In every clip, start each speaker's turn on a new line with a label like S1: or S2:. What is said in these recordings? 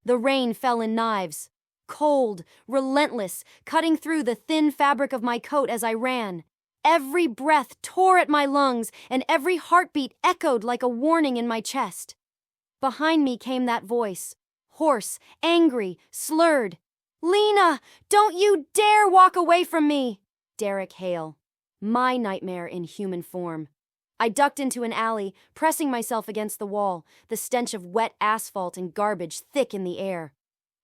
S1: The rain fell in knives. Cold, relentless, cutting through the thin fabric of my coat as I ran. Every breath tore at my lungs, and every heartbeat echoed like a warning in my chest. Behind me came that voice, hoarse, angry, slurred. "Lena, don't you dare walk away from me!" Derek Hale. My nightmare in human form. I ducked into an alley, pressing myself against the wall, the stench of wet asphalt and garbage thick in the air.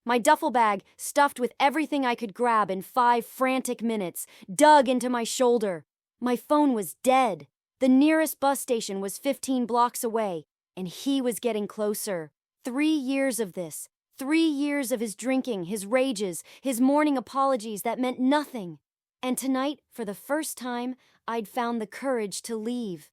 S1: My duffel bag, stuffed with everything I could grab in 5 frantic minutes, dug into my shoulder. My phone was dead. The nearest bus station was 15 blocks away, and he was getting closer. 3 years of this. 3 years of his drinking, his rages, his morning apologies that meant nothing. And tonight, for the first time, I'd found the courage to leave.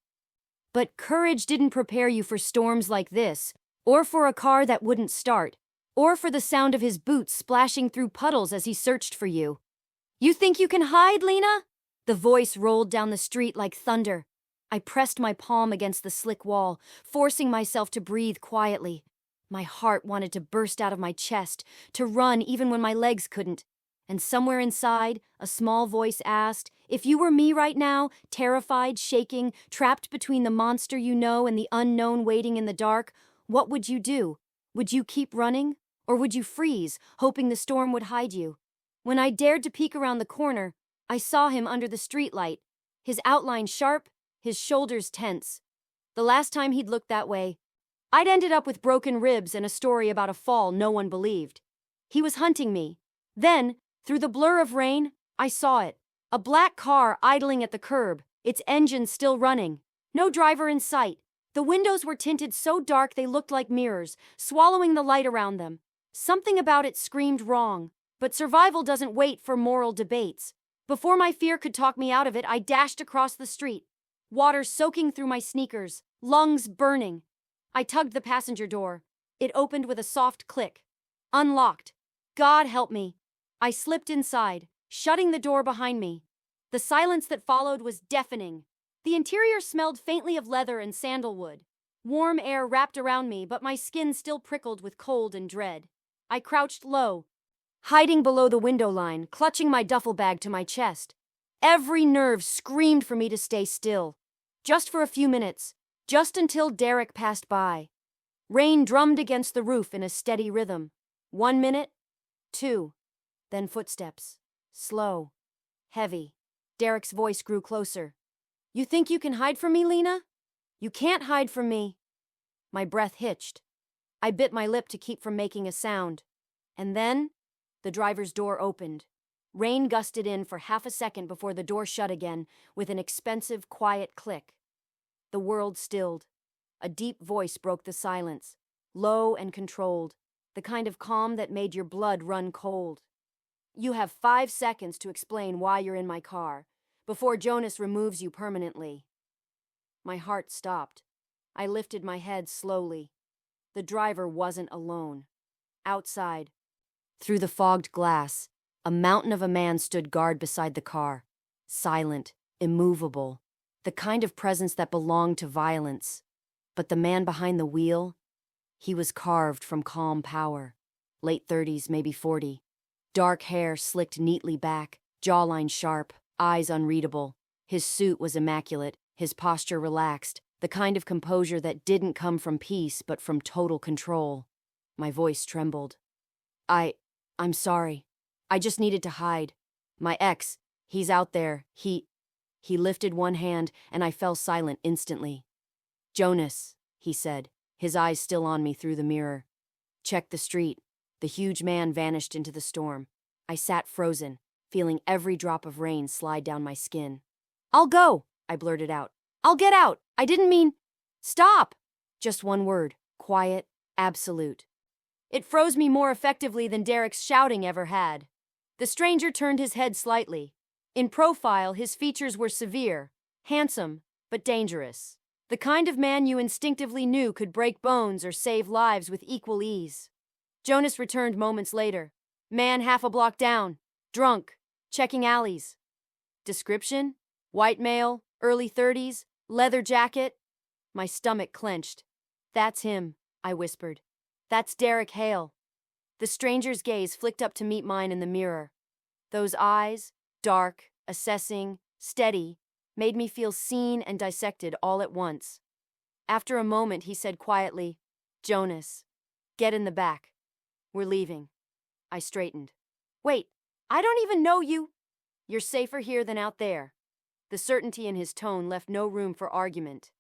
S1: But courage didn't prepare you for storms like this, or for a car that wouldn't start, or for the sound of his boots splashing through puddles as he searched for you. "You think you can hide, Lena?" The voice rolled down the street like thunder. I pressed my palm against the slick wall, forcing myself to breathe quietly. My heart wanted to burst out of my chest, to run even when my legs couldn't. And somewhere inside, a small voice asked, if you were me right now, terrified, shaking, trapped between the monster you know and the unknown waiting in the dark, what would you do? Would you keep running? Or would you freeze, hoping the storm would hide you? When I dared to peek around the corner, I saw him under the streetlight, his outline sharp, his shoulders tense. The last time he'd looked that way, I'd ended up with broken ribs and a story about a fall no one believed. He was hunting me. Then, through the blur of rain, I saw it. A black car idling at the curb, its engine still running. No driver in sight. The windows were tinted so dark they looked like mirrors, swallowing the light around them. Something about it screamed wrong, but survival doesn't wait for moral debates. Before my fear could talk me out of it, I dashed across the street. Water soaking through my sneakers, lungs burning. I tugged the passenger door. It opened with a soft click. Unlocked. God help me. I slipped inside, shutting the door behind me. The silence that followed was deafening. The interior smelled faintly of leather and sandalwood. Warm air wrapped around me, but my skin still prickled with cold and dread. I crouched low, hiding below the window line, clutching my duffel bag to my chest. Every nerve screamed for me to stay still. Just for a few minutes, just until Derek passed by. Rain drummed against the roof in a steady rhythm. 1 minute, 2, then footsteps. Slow, heavy. Derek's voice grew closer. "You think you can hide from me, Lena? You can't hide from me." My breath hitched. I bit my lip to keep from making a sound. And then, the driver's door opened. Rain gusted in for half a second before the door shut again, with an expensive, quiet click. The world stilled. A deep voice broke the silence, low and controlled, the kind of calm that made your blood run cold. "You have 5 seconds to explain why you're in my car, before Jonas removes you permanently." My heart stopped. I lifted my head slowly. The driver wasn't alone. Outside, through the fogged glass, a mountain of a man stood guard beside the car, silent, immovable, the kind of presence that belonged to violence. But the man behind the wheel, he was carved from calm power. Late 30s, maybe 40. Dark hair slicked neatly back, jawline sharp, eyes unreadable. His suit was immaculate, his posture relaxed, the kind of composure that didn't come from peace but from total control. My voice trembled. I'm sorry. I just needed to hide. My ex, he's out there. He lifted one hand, and I fell silent instantly. "Jonas," he said, his eyes still on me through the mirror. "Check the street." The huge man vanished into the storm. I sat frozen, feeling every drop of rain slide down my skin. "I'll go," I blurted out. "I'll get out. I didn't mean—" "Stop!" Just one word, quiet, absolute. It froze me more effectively than Derek's shouting ever had. The stranger turned his head slightly. In profile, his features were severe, handsome, but dangerous. The kind of man you instinctively knew could break bones or save lives with equal ease. Jonas returned moments later. Man half a block down, drunk, checking alleys. Description? White male, early 30s, leather jacket. My stomach clenched. "That's him," I whispered. "That's Derek Hale." The stranger's gaze flicked up to meet mine in the mirror. Those eyes, dark, assessing, steady, made me feel seen and dissected all at once. After a moment, he said quietly, "Jonas, get in the back. We're leaving." I straightened. "Wait, I don't even know you." "You're safer here than out there." The certainty in his tone left no room for argument.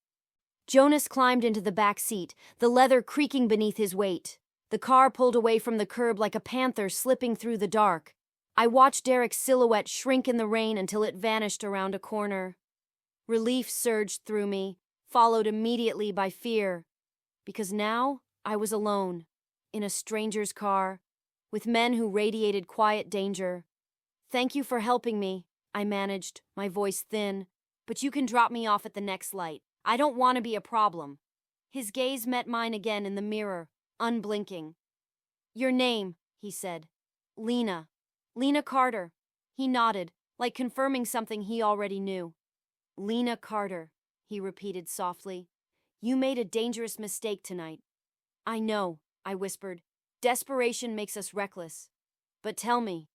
S1: Jonas climbed into the back seat, the leather creaking beneath his weight. The car pulled away from the curb like a panther slipping through the dark. I watched Derek's silhouette shrink in the rain until it vanished around a corner. Relief surged through me, followed immediately by fear. Because now I was alone, in a stranger's car, with men who radiated quiet danger. "Thank you for helping me," I managed, my voice thin. "But you can drop me off at the next light. I don't want to be a problem." His gaze met mine again in the mirror, unblinking. "Your name," he said. "Lena. Lena Carter." He nodded, like confirming something he already knew. "Lena Carter," he repeated softly. "You made a dangerous mistake tonight." "I know," I whispered. "Desperation makes us reckless. But tell me."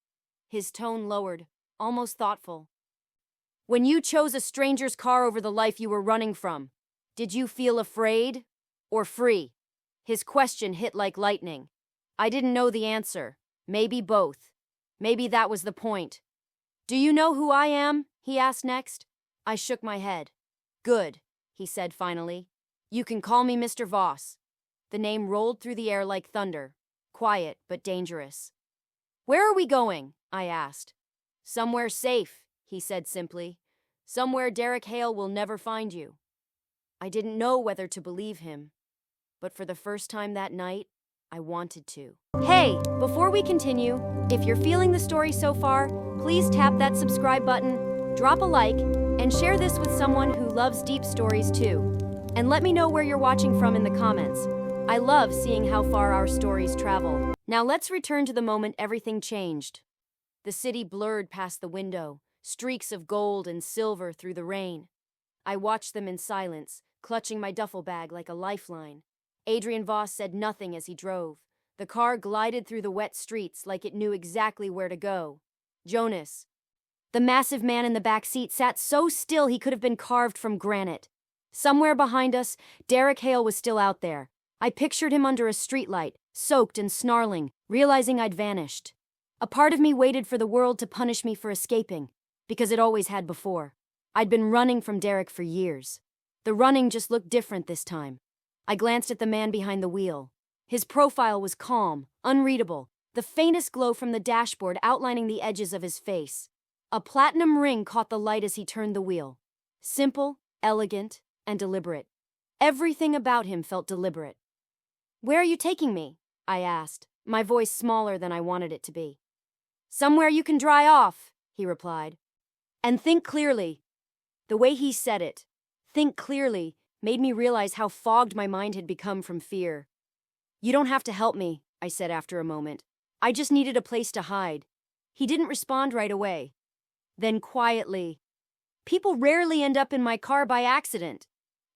S1: His tone lowered, almost thoughtful. "When you chose a stranger's car over the life you were running from, did you feel afraid or free?" His question hit like lightning. I didn't know the answer. Maybe both. Maybe that was the point. "Do you know who I am?" he asked next. I shook my head. "Good," he said finally. "You can call me Mr. Voss." The name rolled through the air like thunder, quiet but dangerous. "Where are we going?" I asked. "Somewhere safe," he said simply. "Somewhere Derek Hale will never find you." I didn't know whether to believe him, but for the first time that night, I wanted to. Hey, before we continue, if you're feeling the story so far, please tap that subscribe button, drop a like, and share this with someone who loves deep stories too. And let me know where you're watching from in the comments. I love seeing how far our stories travel. Now let's return to the moment everything changed. The city blurred past the window, streaks of gold and silver through the rain. I watched them in silence, clutching my duffel bag like a lifeline. Adrian Voss said nothing as he drove. The car glided through the wet streets like it knew exactly where to go. Jonas, the massive man in the back seat, sat so still he could have been carved from granite. Somewhere behind us, Derek Hale was still out there. I pictured him under a streetlight, soaked and snarling, realizing I'd vanished. A part of me waited for the world to punish me for escaping, because it always had before. I'd been running from Derek for years. The running just looked different this time. I glanced at the man behind the wheel. His profile was calm, unreadable, the faintest glow from the dashboard outlining the edges of his face. A platinum ring caught the light as he turned the wheel. Simple, elegant, and deliberate. Everything about him felt deliberate. "Where are you taking me?" I asked, my voice smaller than I wanted it to be. "Somewhere you can dry off," he replied. "And think clearly." The way he said it, "think clearly," made me realize how fogged my mind had become from fear. "You don't have to help me," I said after a moment. "I just needed a place to hide." He didn't respond right away. Then quietly, "People rarely end up in my car by accident."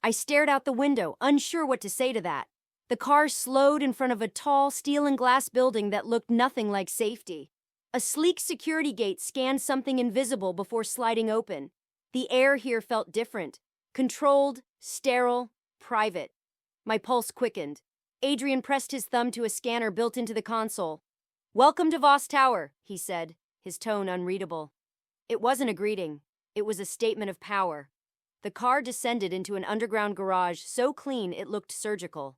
S1: I stared out the window, unsure what to say to that. The car slowed in front of a tall steel and glass building that looked nothing like safety. A sleek security gate scanned something invisible before sliding open. The air here felt different. Controlled, sterile, private. My pulse quickened. Adrian pressed his thumb to a scanner built into the console. "Welcome to Voss Tower," he said, his tone unreadable. It wasn't a greeting. It was a statement of power. The car descended into an underground garage so clean it looked surgical.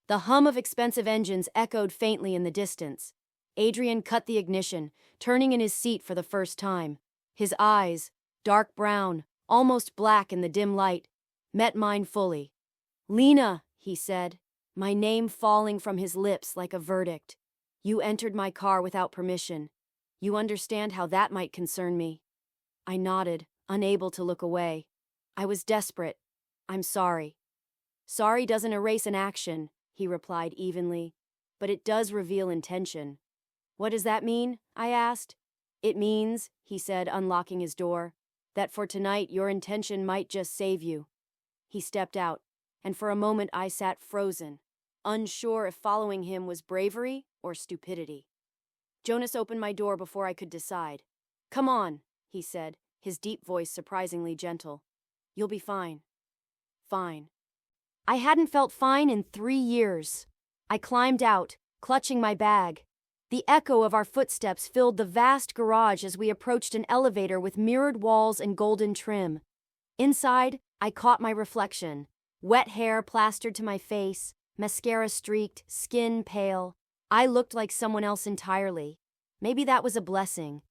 S1: The hum of expensive engines echoed faintly in the distance. Adrian cut the ignition, turning in his seat for the first time. His eyes, dark brown, almost black in the dim light, met mine fully. "Lena," he said, my name falling from his lips like a verdict. "You entered my car without permission. You understand how that might concern me." I nodded, unable to look away. "I was desperate. I'm sorry." "Sorry doesn't erase an action," he replied evenly, "but it does reveal intention." "What does that mean?" I asked. "It means," he said, unlocking his door, "that for tonight your intention might just save you." He stepped out, and for a moment I sat frozen. unsure if following him was bravery or stupidity. Jonas opened my door before I could decide. "Come on," he said, his deep voice surprisingly gentle. "You'll be fine." Fine. I hadn't felt fine in 3 years. I climbed out, clutching my bag. The echo of our footsteps filled the vast garage as we approached an elevator with mirrored walls and golden trim. Inside, I caught my reflection. Wet hair plastered to my face, mascara streaked, skin pale. I looked like someone else entirely. Maybe that was a blessing.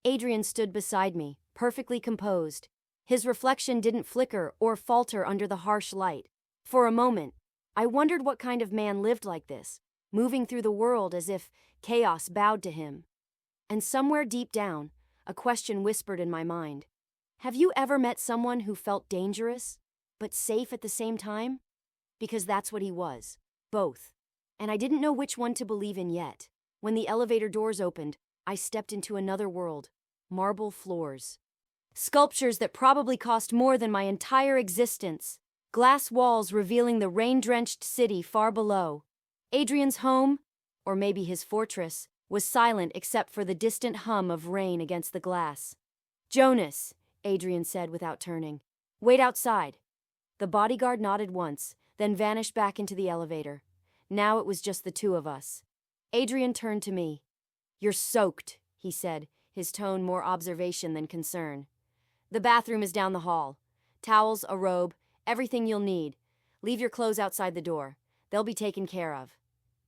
S1: Adrian stood beside me, perfectly composed. His reflection didn't flicker or falter under the harsh light. For a moment, I wondered what kind of man lived like this, moving through the world as if chaos bowed to him. And somewhere deep down, a question whispered in my mind. Have you ever met someone who felt dangerous, but safe at the same time? Because that's what he was. Both. And I didn't know which one to believe in yet. When the elevator doors opened, I stepped into another world. Marble floors. Sculptures that probably cost more than my entire existence. Glass walls revealing the rain-drenched city far below. Adrian's home, or maybe his fortress, was silent except for the distant hum of rain against the glass. "Jonas," Adrian said without turning. "Wait outside." The bodyguard nodded once, then vanished back into the elevator. Now it was just the two of us. Adrian turned to me. "You're soaked," he said, his tone more observation than concern. "The bathroom is down the hall. Towels, a robe, everything you'll need. Leave your clothes outside the door. They'll be taken care of."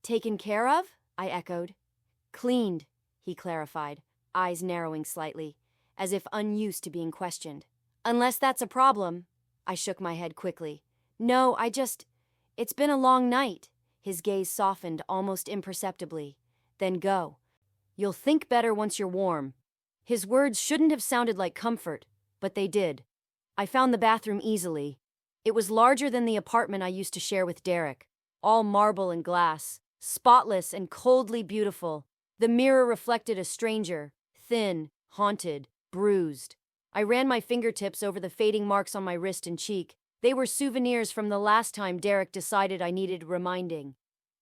S1: "Taken care of?" I echoed. "Cleaned," he clarified, eyes narrowing slightly, as if unused to being questioned. "Unless that's a problem." I shook my head quickly. "No, it's been a long night." His gaze softened almost imperceptibly. "Then go. You'll think better once you're warm." His words shouldn't have sounded like comfort, but they did. I found the bathroom easily. It was larger than the apartment I used to share with Derek. All marble and glass, spotless and coldly beautiful. The mirror reflected a stranger, thin, haunted, bruised. I ran my fingertips over the fading marks on my wrist and cheek. They were souvenirs from the last time Derek decided I needed reminding.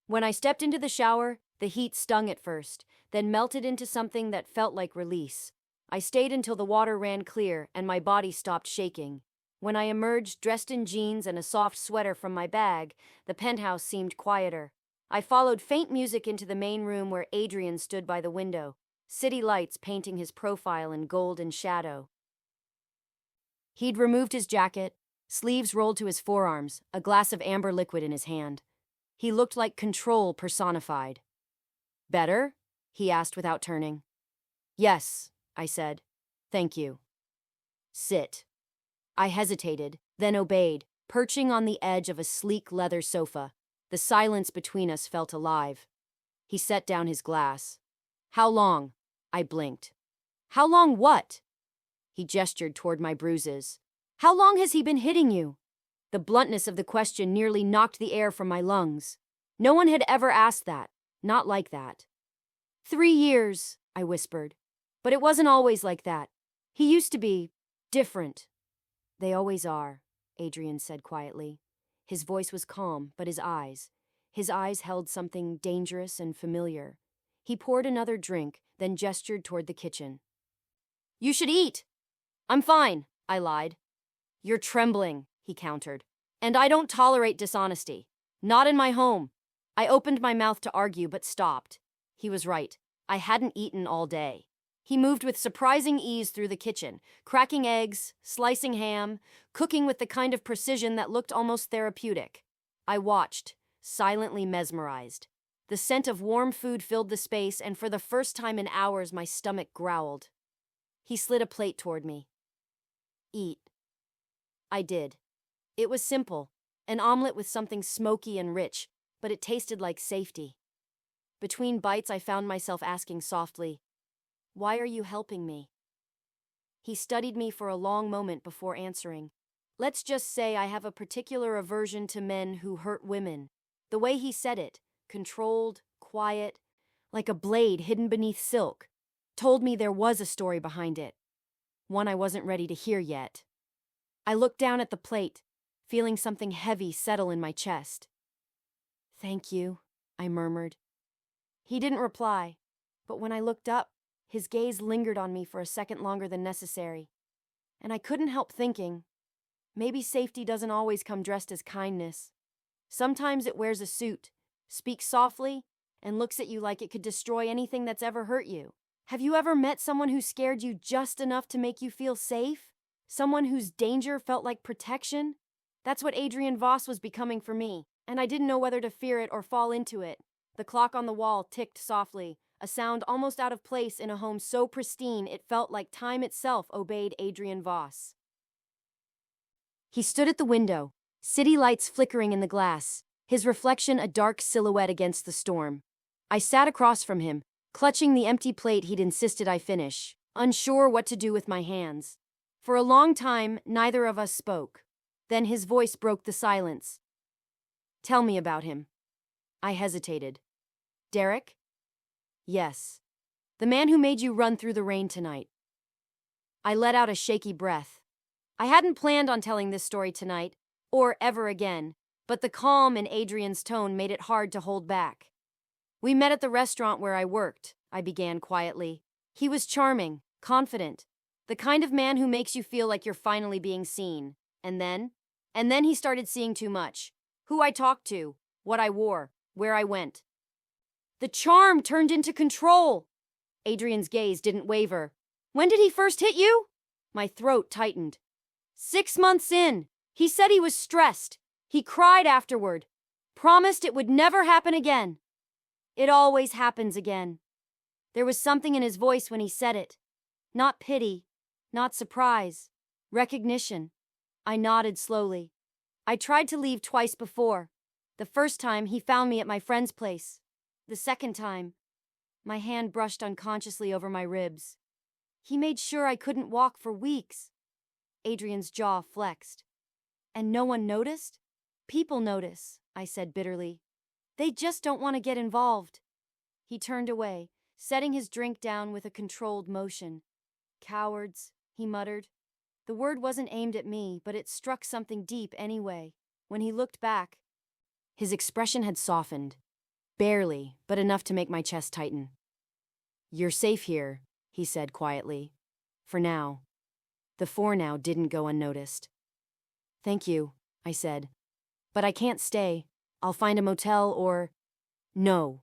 S1: When I stepped into the shower, the heat stung at first, then melted into something that felt like release. I stayed until the water ran clear and my body stopped shaking. When I emerged, dressed in jeans and a soft sweater from my bag, the penthouse seemed quieter. I followed faint music into the main room where Adrian stood by the window, city lights painting his profile in gold and shadow. He'd removed his jacket, sleeves rolled to his forearms, a glass of amber liquid in his hand. He looked like control personified. "Better?" he asked without turning. "Yes," I said. "Thank you." "Sit." I hesitated, then obeyed, perching on the edge of a sleek leather sofa. The silence between us felt alive. He set down his glass. "How long?" I blinked. "How long what?" He gestured toward my bruises. "How long has he been hitting you?" The bluntness of the question nearly knocked the air from my lungs. No one had ever asked that, not like that. 3 years, I whispered. But it wasn't always like that. He used to be different. "They always are," Adrian said quietly. His voice was calm, but his eyes held something dangerous and familiar. He poured another drink, then gestured toward the kitchen. "You should eat." "I'm fine," I lied. "You're trembling," he countered. "And I don't tolerate dishonesty. Not in my home." I opened my mouth to argue, but stopped. He was right. I hadn't eaten all day. He moved with surprising ease through the kitchen, cracking eggs, slicing ham, cooking with the kind of precision that looked almost therapeutic. I watched, silently mesmerized. The scent of warm food filled the space, and for the first time in hours, my stomach growled. He slid a plate toward me. "Eat." I did. It was simple, an omelet with something smoky and rich, but it tasted like safety. Between bites, I found myself asking softly, "Why are you helping me?" He studied me for a long moment before answering. "Let's just say I have a particular aversion to men who hurt women." The way he said it, controlled, quiet, like a blade hidden beneath silk, told me there was a story behind it. One I wasn't ready to hear yet. I looked down at the plate, feeling something heavy settle in my chest. Thank you, I murmured. He didn't reply, but when I looked up, his gaze lingered on me for a second longer than necessary. And I couldn't help thinking, maybe safety doesn't always come dressed as kindness. Sometimes it wears a suit, speaks softly, and looks at you like it could destroy anything that's ever hurt you. Have you ever met someone who scared you just enough to make you feel safe? Someone whose danger felt like protection? That's what Adrian Voss was becoming for me, and I didn't know whether to fear it or fall into it. The clock on the wall ticked softly, a sound almost out of place in a home so pristine it felt like time itself obeyed Adrian Voss. He stood at the window, city lights flickering in the glass, his reflection a dark silhouette against the storm. I sat across from him, clutching the empty plate he'd insisted I finish, unsure what to do with my hands. For a long time, neither of us spoke. Then his voice broke the silence. Tell me about him. I hesitated. Derek? Yes. The man who made you run through the rain tonight. I let out a shaky breath. I hadn't planned on telling this story tonight, or ever again, but the calm in Adrian's tone made it hard to hold back. We met at the restaurant where I worked, I began quietly. He was charming, confident, the kind of man who makes you feel like you're finally being seen. And then he started seeing too much. Who I talked to, what I wore, where I went. The charm turned into control. Adrian's gaze didn't waver. When did he first hit you? My throat tightened. 6 months in. He said he was stressed. He cried afterward. Promised it would never happen again. It always happens again. There was something in his voice when he said it. Not pity, not surprise, recognition. I nodded slowly. I tried to leave twice before. The first time, he found me at my friend's place. The second time, my hand brushed unconsciously over my ribs. He made sure I couldn't walk for weeks. Adrian's jaw flexed. And no one noticed? People notice, I said bitterly. They just don't want to get involved. He turned away, setting his drink down with a controlled motion. Cowards, he muttered. The word wasn't aimed at me, but it struck something deep anyway. When he looked back, his expression had softened. Barely, but enough to make my chest tighten. You're safe here, he said quietly. For now. The for now didn't go unnoticed. Thank you, I said. But I can't stay. I'll find a motel or... No.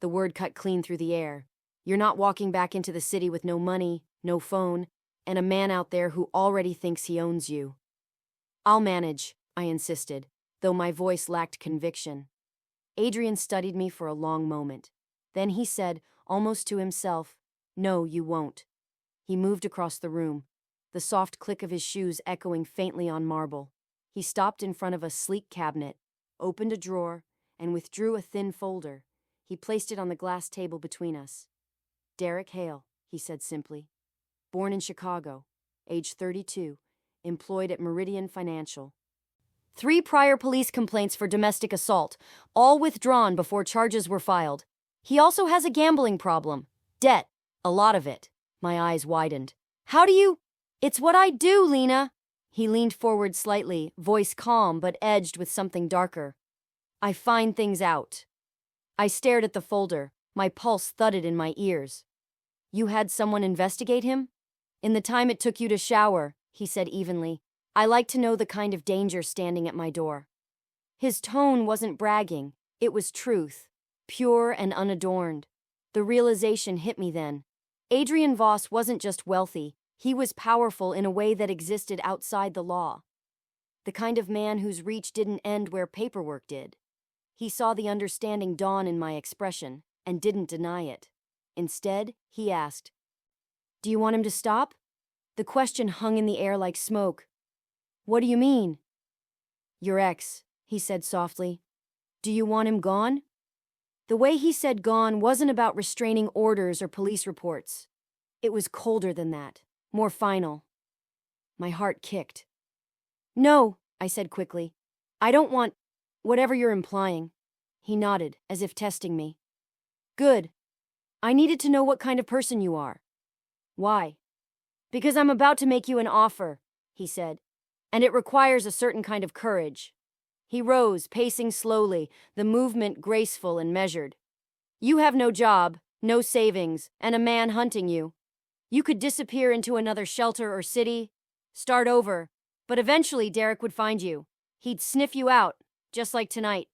S1: The word cut clean through the air. You're not walking back into the city with no money, no phone, and a man out there who already thinks he owns you. I'll manage, I insisted, though my voice lacked conviction. Adrian studied me for a long moment. Then he said, almost to himself, No, you won't. He moved across the room, the soft click of his shoes echoing faintly on marble. He stopped in front of a sleek cabinet, opened a drawer, and withdrew a thin folder. He placed it on the glass table between us. Derek Hale, he said simply. Born in Chicago, age 32, employed at Meridian Financial. 3 prior police complaints for domestic assault, all withdrawn before charges were filed. He also has a gambling problem. Debt, a lot of it. My eyes widened. How do you... It's what I do, Lena. He leaned forward slightly, voice calm but edged with something darker. I find things out. I stared at the folder. My pulse thudded in my ears. You had someone investigate him? In the time it took you to shower, he said evenly. I like to know the kind of danger standing at my door. His tone wasn't bragging. It was truth, pure and unadorned. The realization hit me then. Adrian Voss wasn't just wealthy. He was powerful in a way that existed outside the law. The kind of man whose reach didn't end where paperwork did. He saw the understanding dawn in my expression and didn't deny it. Instead, he asked, Do you want him to stop? The question hung in the air like smoke. What do you mean? Your ex, he said softly. Do you want him gone? The way he said gone wasn't about restraining orders or police reports. It was colder than that, more final. My heart kicked. No, I said quickly. I don't want whatever you're implying. He nodded, as if testing me. Good. I needed to know what kind of person you are. Why? Because I'm about to make you an offer, he said. And it requires a certain kind of courage. He rose, pacing slowly, the movement graceful and measured. You have no job, no savings, and a man hunting you. You could disappear into another shelter or city, start over, but eventually Derek would find you. He'd sniff you out, just like tonight.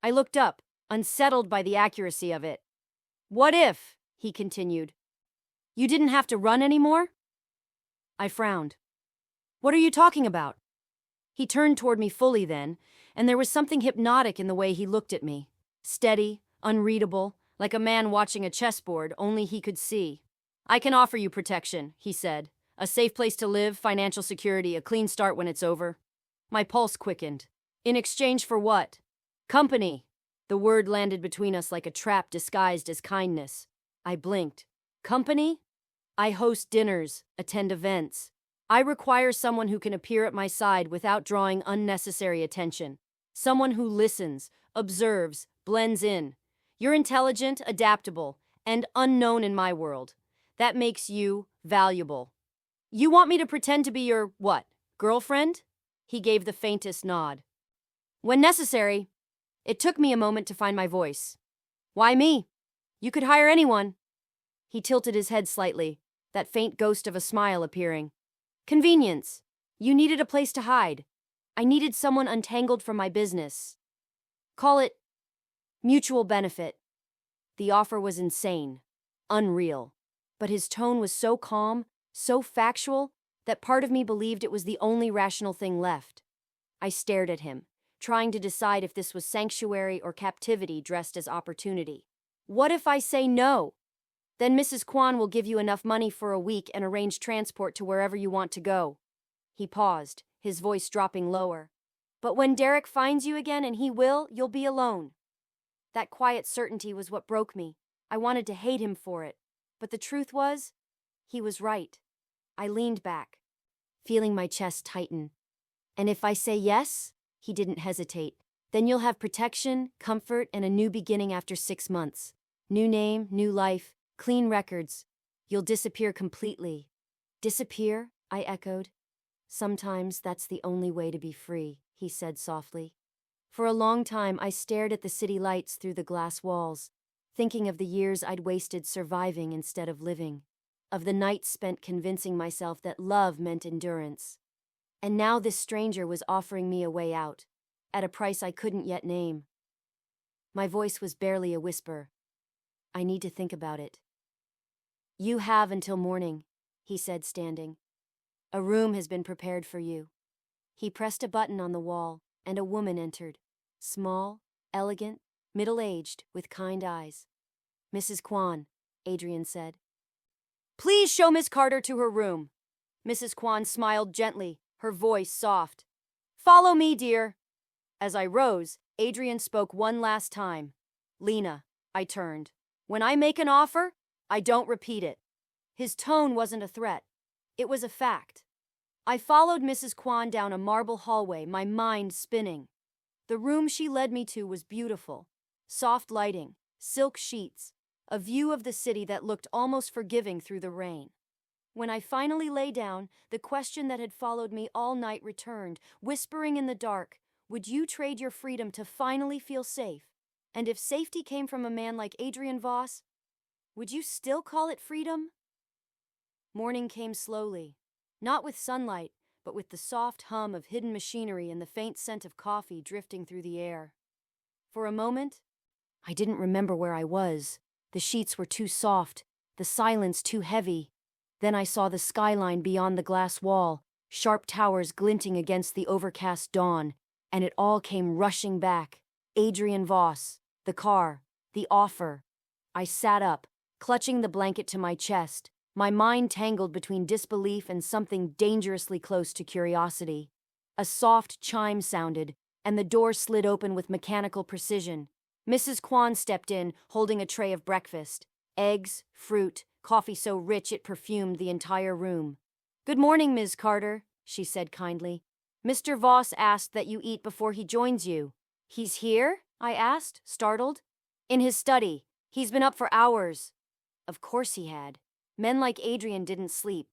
S1: I looked up, unsettled by the accuracy of it. What if, he continued, you didn't have to run anymore? I frowned. What are you talking about? He turned toward me fully then, and there was something hypnotic in the way he looked at me. Steady, unreadable, like a man watching a chessboard only he could see. I can offer you protection, he said. A safe place to live, financial security, a clean start when it's over. My pulse quickened. In exchange for what? Company. The word landed between us like a trap disguised as kindness. I blinked. Company? I host dinners, attend events. I require someone who can appear at my side without drawing unnecessary attention. Someone who listens, observes, blends in. You're intelligent, adaptable, and unknown in my world. That makes you valuable. You want me to pretend to be your, what, girlfriend? He gave the faintest nod. When necessary. It took me a moment to find my voice. Why me? You could hire anyone. He tilted his head slightly, that faint ghost of a smile appearing. Convenience. You needed a place to hide. I needed someone untangled from my business. Call it mutual benefit. The offer was insane, unreal, but his tone was so calm, so factual, that part of me believed it was the only rational thing left. I stared at him, trying to decide if this was sanctuary or captivity dressed as opportunity. What if I say no? Then Mrs. Kwan will give you enough money for a week and arrange transport to wherever you want to go. He paused, his voice dropping lower. But when Derek finds you again, and he will, you'll be alone. That quiet certainty was what broke me. I wanted to hate him for it. But the truth was, he was right. I leaned back, feeling my chest tighten. And if I say yes, he didn't hesitate, then you'll have protection, comfort, and a new beginning after 6 months. New name, new life, clean records. You'll disappear completely. Disappear? I echoed. Sometimes that's the only way to be free, he said softly. For a long time, I stared at the city lights through the glass walls, thinking of the years I'd wasted surviving instead of living, of the nights spent convincing myself that love meant endurance. And now this stranger was offering me a way out, at a price I couldn't yet name. My voice was barely a whisper. I need to think about it. You have until morning, he said, standing. A room has been prepared for you. He pressed a button on the wall, and a woman entered. Small, elegant, middle-aged, with kind eyes. Mrs. Kwan, Adrian said. Please show Miss Carter to her room. Mrs. Kwan smiled gently, her voice soft. Follow me, dear. As I rose, Adrian spoke one last time. Lena, I turned. When I make an offer, I don't repeat it. His tone wasn't a threat. It was a fact. I followed Mrs. Kwan down a marble hallway, my mind spinning. The room she led me to was beautiful. Soft lighting, silk sheets, a view of the city that looked almost forgiving through the rain. When I finally lay down, the question that had followed me all night returned, whispering in the dark, would you trade your freedom to finally feel safe? And if safety came from a man like Adrian Voss, would you still call it freedom? Morning came slowly, not with sunlight, but with the soft hum of hidden machinery and the faint scent of coffee drifting through the air. For a moment, I didn't remember where I was. The sheets were too soft, the silence too heavy. Then I saw the skyline beyond the glass wall, sharp towers glinting against the overcast dawn, and it all came rushing back. Adrian Voss, the car, the offer. I sat up, clutching the blanket to my chest, my mind tangled between disbelief and something dangerously close to curiosity. A soft chime sounded, and the door slid open with mechanical precision. Mrs. Kwan stepped in, holding a tray of breakfast. Eggs, fruit, coffee so rich it perfumed the entire room. Good morning, Ms. Carter, she said kindly. Mr. Voss asked that you eat before he joins you. He's here? I asked, startled. In his study. He's been up for hours. Of course he had. Men like Adrian didn't sleep.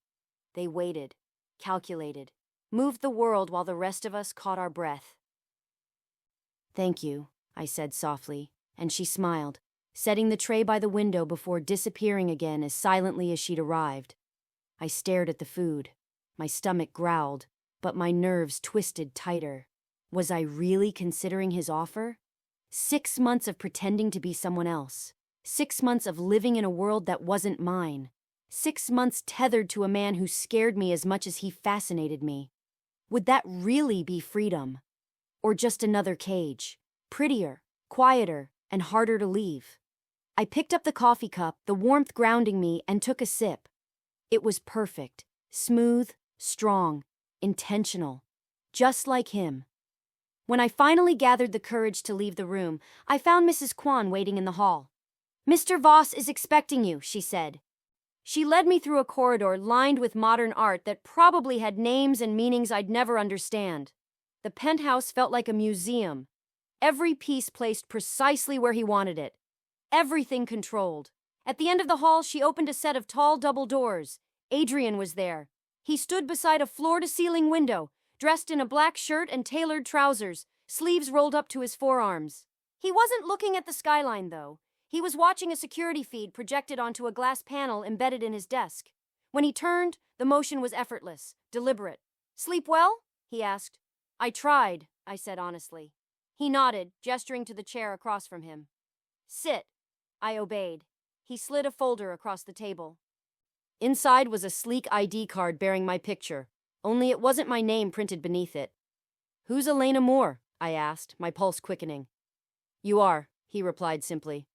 S1: They waited, calculated, moved the world while the rest of us caught our breath. Thank you, I said softly, and she smiled, setting the tray by the window before disappearing again as silently as she'd arrived. I stared at the food. My stomach growled, but my nerves twisted tighter. Was I really considering his offer? 6 months of pretending to be someone else. 6 months of living in a world that wasn't mine. 6 months tethered to a man who scared me as much as he fascinated me. Would that really be freedom? Or just another cage? Prettier, quieter, and harder to leave. I picked up the coffee cup, the warmth grounding me, and took a sip. It was perfect, smooth, strong, intentional. Just like him. When I finally gathered the courage to leave the room, I found Mrs. Kwan waiting in the hall. "Mr. Voss is expecting you," she said. She led me through a corridor lined with modern art that probably had names and meanings I'd never understand. The penthouse felt like a museum. Every piece placed precisely where he wanted it. Everything controlled. At the end of the hall, she opened a set of tall double doors. Adrian was there. He stood beside a floor-to-ceiling window, dressed in a black shirt and tailored trousers, sleeves rolled up to his forearms. He wasn't looking at the skyline, though. He was watching a security feed projected onto a glass panel embedded in his desk. When he turned, the motion was effortless, deliberate. "Sleep well?" he asked. "I tried," I said honestly. He nodded, gesturing to the chair across from him. "Sit." I obeyed. He slid a folder across the table. Inside was a sleek ID card bearing my picture, only it wasn't my name printed beneath it. "Who's Elena Moore?" I asked, my pulse quickening. "You are," he replied simply.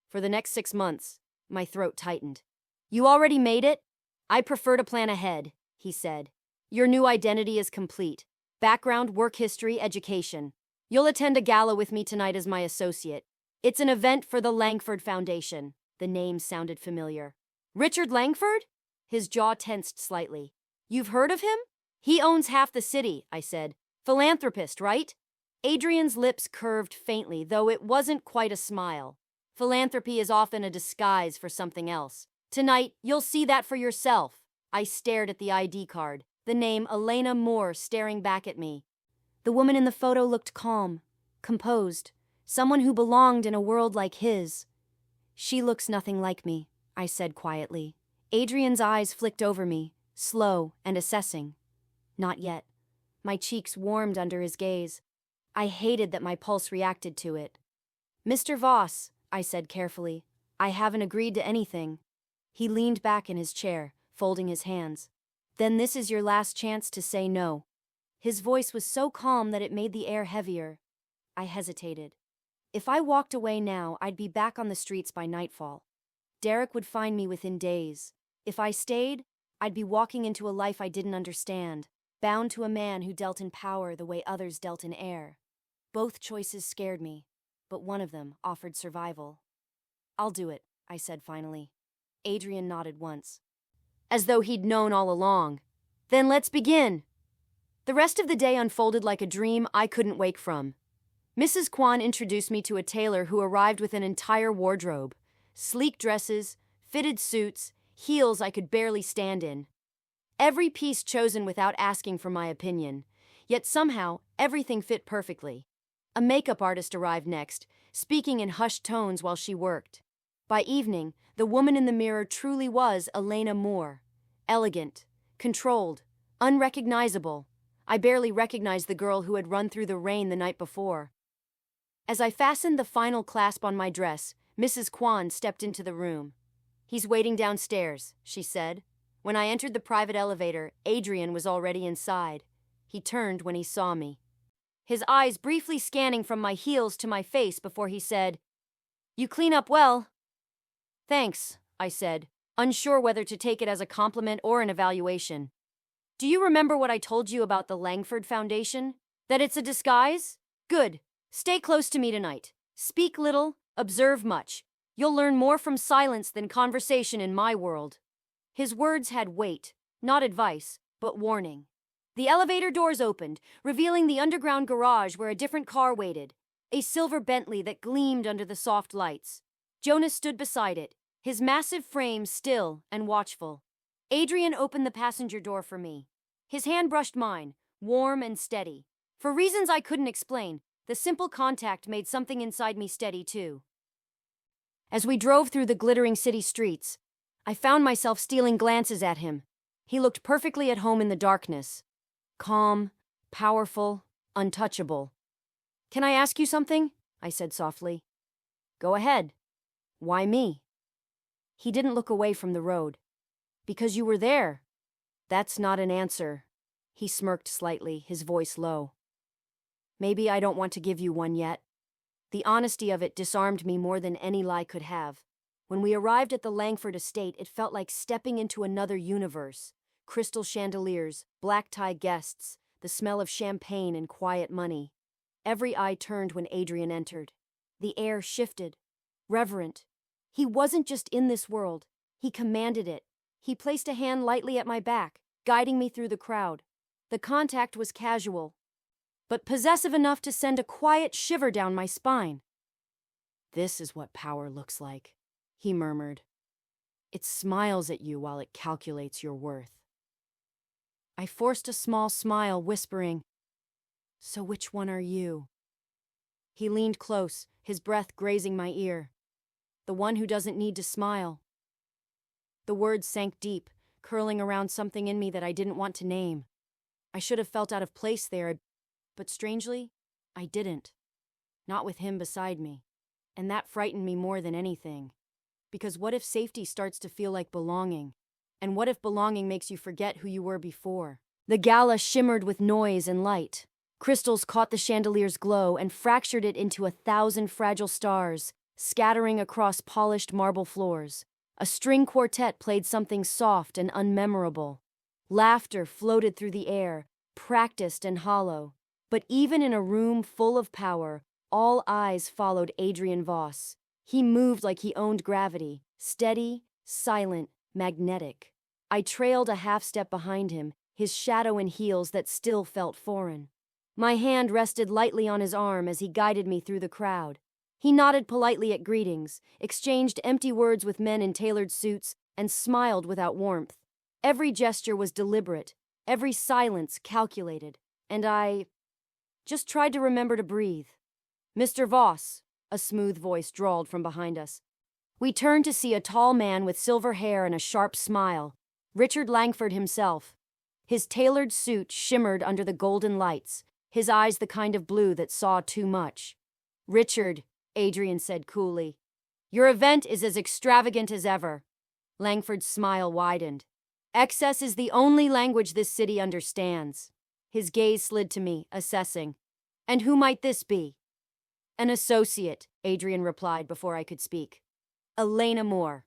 S1: "For the next 6 months." My throat tightened. "You already made it?" "I prefer to plan ahead," he said. "Your new identity is complete. Background, work history, education. You'll attend a gala with me tonight as my associate. It's an event for the Langford Foundation." The name sounded familiar. "Richard Langford?" His jaw tensed slightly. "You've heard of him?" "He owns half the city," I said. "Philanthropist, right?" Adrian's lips curved faintly, though it wasn't quite a smile. Philanthropy is often a disguise for something else. "Tonight, you'll see that for yourself." I stared at the ID card, the name Elena Moore staring back at me. The woman in the photo looked calm, composed, someone who belonged in a world like his. "She looks nothing like me," I said quietly. Adrian's eyes flicked over me, slow and assessing. "Not yet." My cheeks warmed under his gaze. I hated that my pulse reacted to it. "Mr. Voss," I said carefully, "I haven't agreed to anything." He leaned back in his chair, folding his hands. "Then this is your last chance to say no." His voice was so calm that it made the air heavier. I hesitated. If I walked away now, I'd be back on the streets by nightfall. Derek would find me within days. If I stayed, I'd be walking into a life I didn't understand, bound to a man who dealt in power the way others dealt in air. Both choices scared me, but one of them offered survival. "I'll do it," I said finally. Adrian nodded once, as though he'd known all along. "Then let's begin." The rest of the day unfolded like a dream I couldn't wake from. Mrs. Kwan introduced me to a tailor who arrived with an entire wardrobe. Sleek dresses, fitted suits, heels I could barely stand in. Every piece chosen without asking for my opinion, yet somehow everything fit perfectly. A makeup artist arrived next, speaking in hushed tones while she worked. By evening, the woman in the mirror truly was Elena Moore. Elegant, controlled, unrecognizable. I barely recognized the girl who had run through the rain the night before. As I fastened the final clasp on my dress, Mrs. Kwan stepped into the room. "He's waiting downstairs," she said. When I entered the private elevator, Adrian was already inside. He turned when he saw me, his eyes briefly scanning from my heels to my face before he said, "You clean up well." "Thanks," I said, unsure whether to take it as a compliment or an evaluation. "Do you remember what I told you about the Langford Foundation? That it's a disguise? Good. Stay close to me tonight. Speak little, observe much. You'll learn more from silence than conversation in my world." His words had weight, not advice, but warning. The elevator doors opened, revealing the underground garage where a different car waited, a silver Bentley that gleamed under the soft lights. Jonas stood beside it, his massive frame still and watchful. Adrian opened the passenger door for me. His hand brushed mine, warm and steady. For reasons I couldn't explain, The simple contact made something inside me steady, too. As we drove through the glittering city streets, I found myself stealing glances at him. He looked perfectly at home in the darkness. Calm, powerful, untouchable. "Can I ask you something?" I said softly. "Go ahead." "Why me?" He didn't look away from the road. "Because you were there." "That's not an answer." He smirked slightly, his voice low. "Maybe I don't want to give you one yet." The honesty of it disarmed me more than any lie could have. When we arrived at the Langford estate, it felt like stepping into another universe. Crystal chandeliers, black-tie guests, the smell of champagne and quiet money. Every eye turned when Adrian entered. The air shifted. Reverent. He wasn't just in this world. He commanded it. He placed a hand lightly at my back, guiding me through the crowd. The contact was casual, but possessive enough to send a quiet shiver down my spine. "This is what power looks like," he murmured. "It smiles at you while it calculates your worth." I forced a small smile, whispering, "So which one are you?" He leaned close, his breath grazing my ear. "The one who doesn't need to smile." The words sank deep, curling around something in me that I didn't want to name. I should have felt out of place there, but strangely, I didn't. Not with him beside me. And that frightened me more than anything. Because what if safety starts to feel like belonging? And what if belonging makes you forget who you were before? The gala shimmered with noise and light. Crystals caught the chandelier's glow and fractured it into 1,000 fragile stars, scattering across polished marble floors. A string quartet played something soft and unmemorable. Laughter floated through the air, practiced and hollow. But even in a room full of power, all eyes followed Adrian Voss. He moved like he owned gravity, steady, silent, magnetic. I trailed a half-step behind him, his shadow in heels that still felt foreign. My hand rested lightly on his arm as he guided me through the crowd. He nodded politely at greetings, exchanged empty words with men in tailored suits, and smiled without warmth. Every gesture was deliberate, every silence calculated, and I just tried to remember to breathe. "Mr. Voss," a smooth voice drawled from behind us. We turned to see a tall man with silver hair and a sharp smile, Richard Langford himself. His tailored suit shimmered under the golden lights, his eyes the kind of blue that saw too much. "Richard," Adrian said coolly, "your event is as extravagant as ever." Langford's smile widened. "Excess is the only language this city understands." His gaze slid to me, assessing. "And who might this be?" "An associate," Adrian replied before I could speak. "Lena Moore."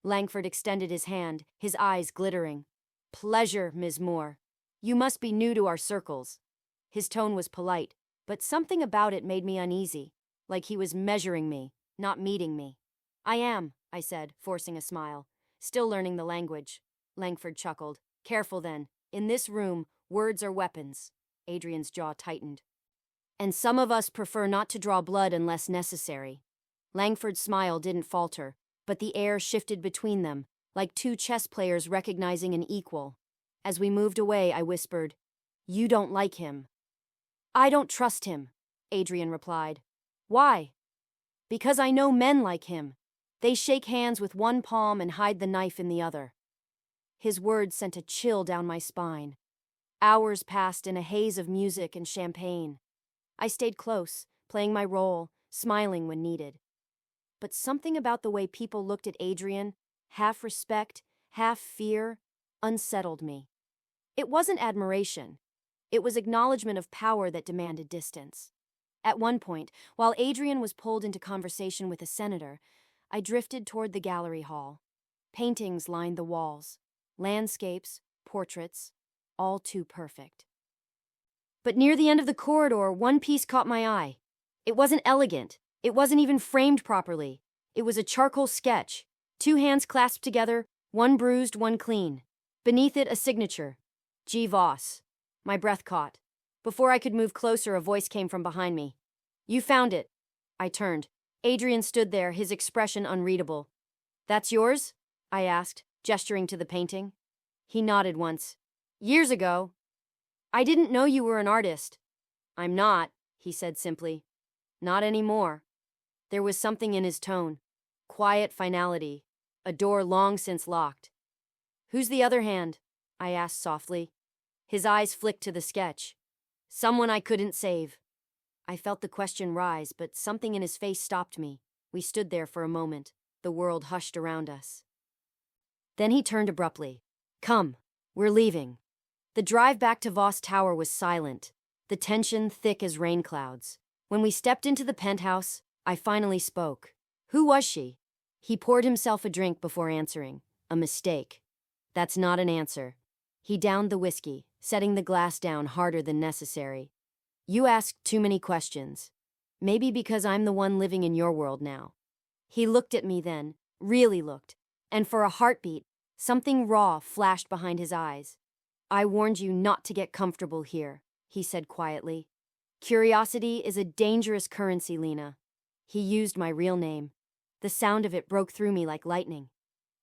S1: Langford extended his hand, his eyes glittering. "Pleasure, Ms. Moore. You must be new to our circles." His tone was polite, but something about it made me uneasy, like he was measuring me, not meeting me. "I am," I said, forcing a smile. "Still learning the language." Langford chuckled. "Careful then. In this room, words are weapons." Adrian's jaw tightened. "And some of us prefer not to draw blood unless necessary." Langford's smile didn't falter, but the air shifted between them, like two chess players recognizing an equal. As we moved away, I whispered, "You don't like him." "I don't trust him," Adrian replied. "Why?" "Because I know men like him. They shake hands with one palm and hide the knife in the other." His words sent a chill down my spine. Hours passed in a haze of music and champagne. I stayed close, playing my role, smiling when needed. But something about the way people looked at Adrian, half respect, half fear, unsettled me. It wasn't admiration. It was acknowledgement of power that demanded distance. At one point, while Adrian was pulled into conversation with a senator, I drifted toward the gallery hall. Paintings lined the walls. Landscapes, portraits, all too perfect. But near the end of the corridor, one piece caught my eye. It wasn't elegant. It wasn't even framed properly. It was a charcoal sketch. 2 hands clasped together, one bruised, one clean. Beneath it, a signature. G. Voss. My breath caught. Before I could move closer, a voice came from behind me. "You found it." I turned. Adrian stood there, his expression unreadable. "That's yours?" I asked, gesturing to the painting. He nodded once. "Years ago." "I didn't know you were an artist." "I'm not," he said simply. Not anymore. There was something in his tone. Quiet finality. A door long since locked. Who's the other hand? I asked softly. His eyes flicked to the sketch. Someone I couldn't save. I felt the question rise, but something in his face stopped me. We stood there for a moment. The world hushed around us. Then he turned abruptly. Come, we're leaving. The drive back to Voss Tower was silent, the tension thick as rain clouds. When we stepped into the penthouse, I finally spoke. Who was she? He poured himself a drink before answering. A mistake. That's not an answer. He downed the whiskey, setting the glass down harder than necessary. You asked too many questions. Maybe because I'm the one living in your world now. He looked at me then, really looked, and for a heartbeat, something raw flashed behind his eyes. I warned you not to get comfortable here, he said quietly. Curiosity is a dangerous currency, Lena. He used my real name. The sound of it broke through me like lightning.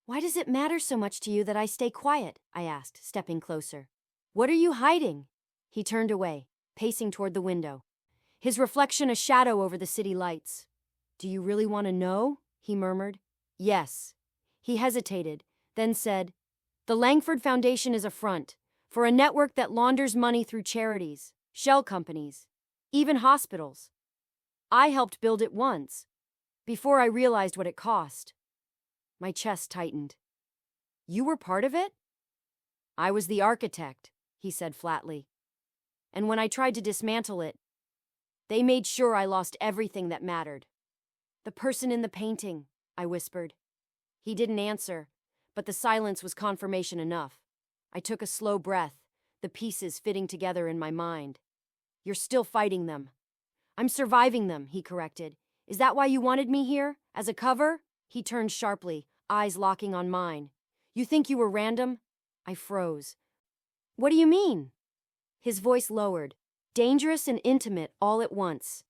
S1: Why does it matter so much to you that I stay quiet? I asked, stepping closer. What are you hiding? He turned away, pacing toward the window, his reflection a shadow over the city lights. Do you really want to know? He murmured. Yes. He hesitated, then said, The Langford Foundation is a front for a network that launders money through charities, shell companies, even hospitals. I helped build it once, before I realized what it cost. My chest tightened. You were part of it? I was the architect, he said flatly. And when I tried to dismantle it, they made sure I lost everything that mattered. The person in the painting, I whispered. He didn't answer, but the silence was confirmation enough. I took a slow breath, the pieces fitting together in my mind. You're still fighting them. I'm surviving them, he corrected. Is that why you wanted me here? As a cover? He turned sharply, eyes locking on mine. You think you were random? I froze. What do you mean? His voice lowered, dangerous and intimate all at once.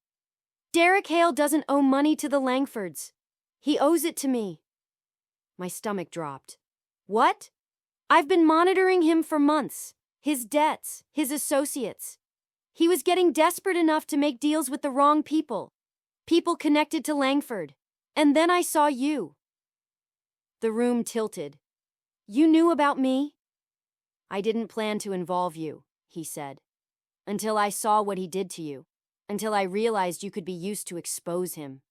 S1: Derek Hale doesn't owe money to the Langfords. He owes it to me. My stomach dropped. What? I've been monitoring him for months. His debts, his associates. He was getting desperate enough to make deals with the wrong people. People connected to Langford. And then I saw you. The room tilted. You knew about me? I didn't plan to involve you, he said. Until I saw what he did to you. Until I realized you could be used to expose him.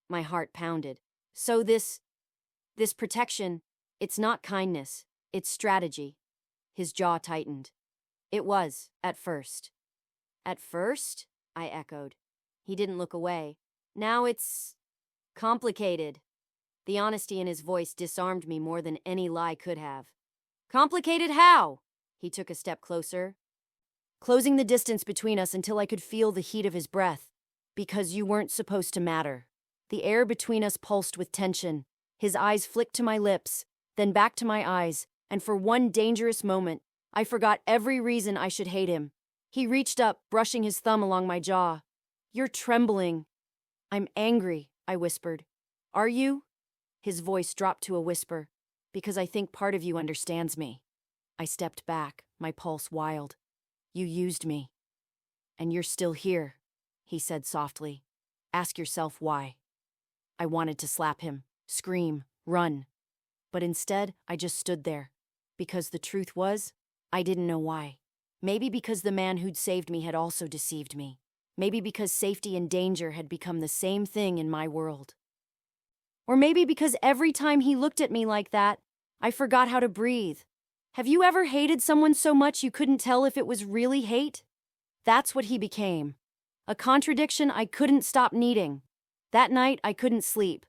S1: My heart pounded. So this protection, it's not kindness, it's strategy. His jaw tightened. It was, at first. At first? I echoed. He didn't look away. Now it's complicated. The honesty in his voice disarmed me more than any lie could have. Complicated how? He took a step closer, closing the distance between us until I could feel the heat of his breath. Because you weren't supposed to matter. The air between us pulsed with tension. His eyes flicked to my lips, then back to my eyes, and for one dangerous moment, I forgot every reason I should hate him. He reached up, brushing his thumb along my jaw. You're trembling. I'm angry, I whispered. Are you? His voice dropped to a whisper. Because I think part of you understands me. I stepped back, my pulse wild. You used me. And you're still here, he said softly. Ask yourself why. I wanted to slap him, scream, run. But instead, I just stood there. Because the truth was, I didn't know why. Maybe because the man who'd saved me had also deceived me. Maybe because safety and danger had become the same thing in my world. Or maybe because every time he looked at me like that, I forgot how to breathe. Have you ever hated someone so much you couldn't tell if it was really hate? That's what he became. A contradiction I couldn't stop needing. That night, I couldn't sleep.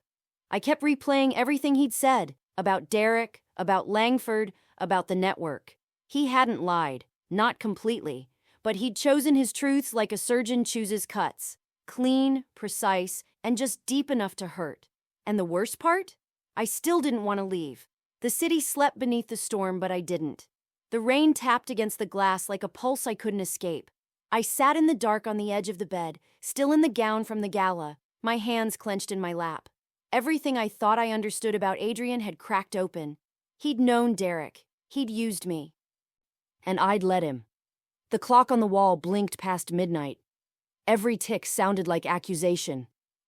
S1: I kept replaying everything he'd said, about Derek, about Langford, about the network. He hadn't lied, not completely, but he'd chosen his truths like a surgeon chooses cuts. Clean, precise, and just deep enough to hurt. And the worst part? I still didn't want to leave. The city slept beneath the storm, but I didn't. The rain tapped against the glass like a pulse I couldn't escape. I sat in the dark on the edge of the bed, still in the gown from the gala, my hands clenched in my lap. Everything I thought I understood about Adrian had cracked open. He'd known Derek. He'd used me. And I'd let him. The clock on the wall blinked past midnight. Every tick sounded like accusation.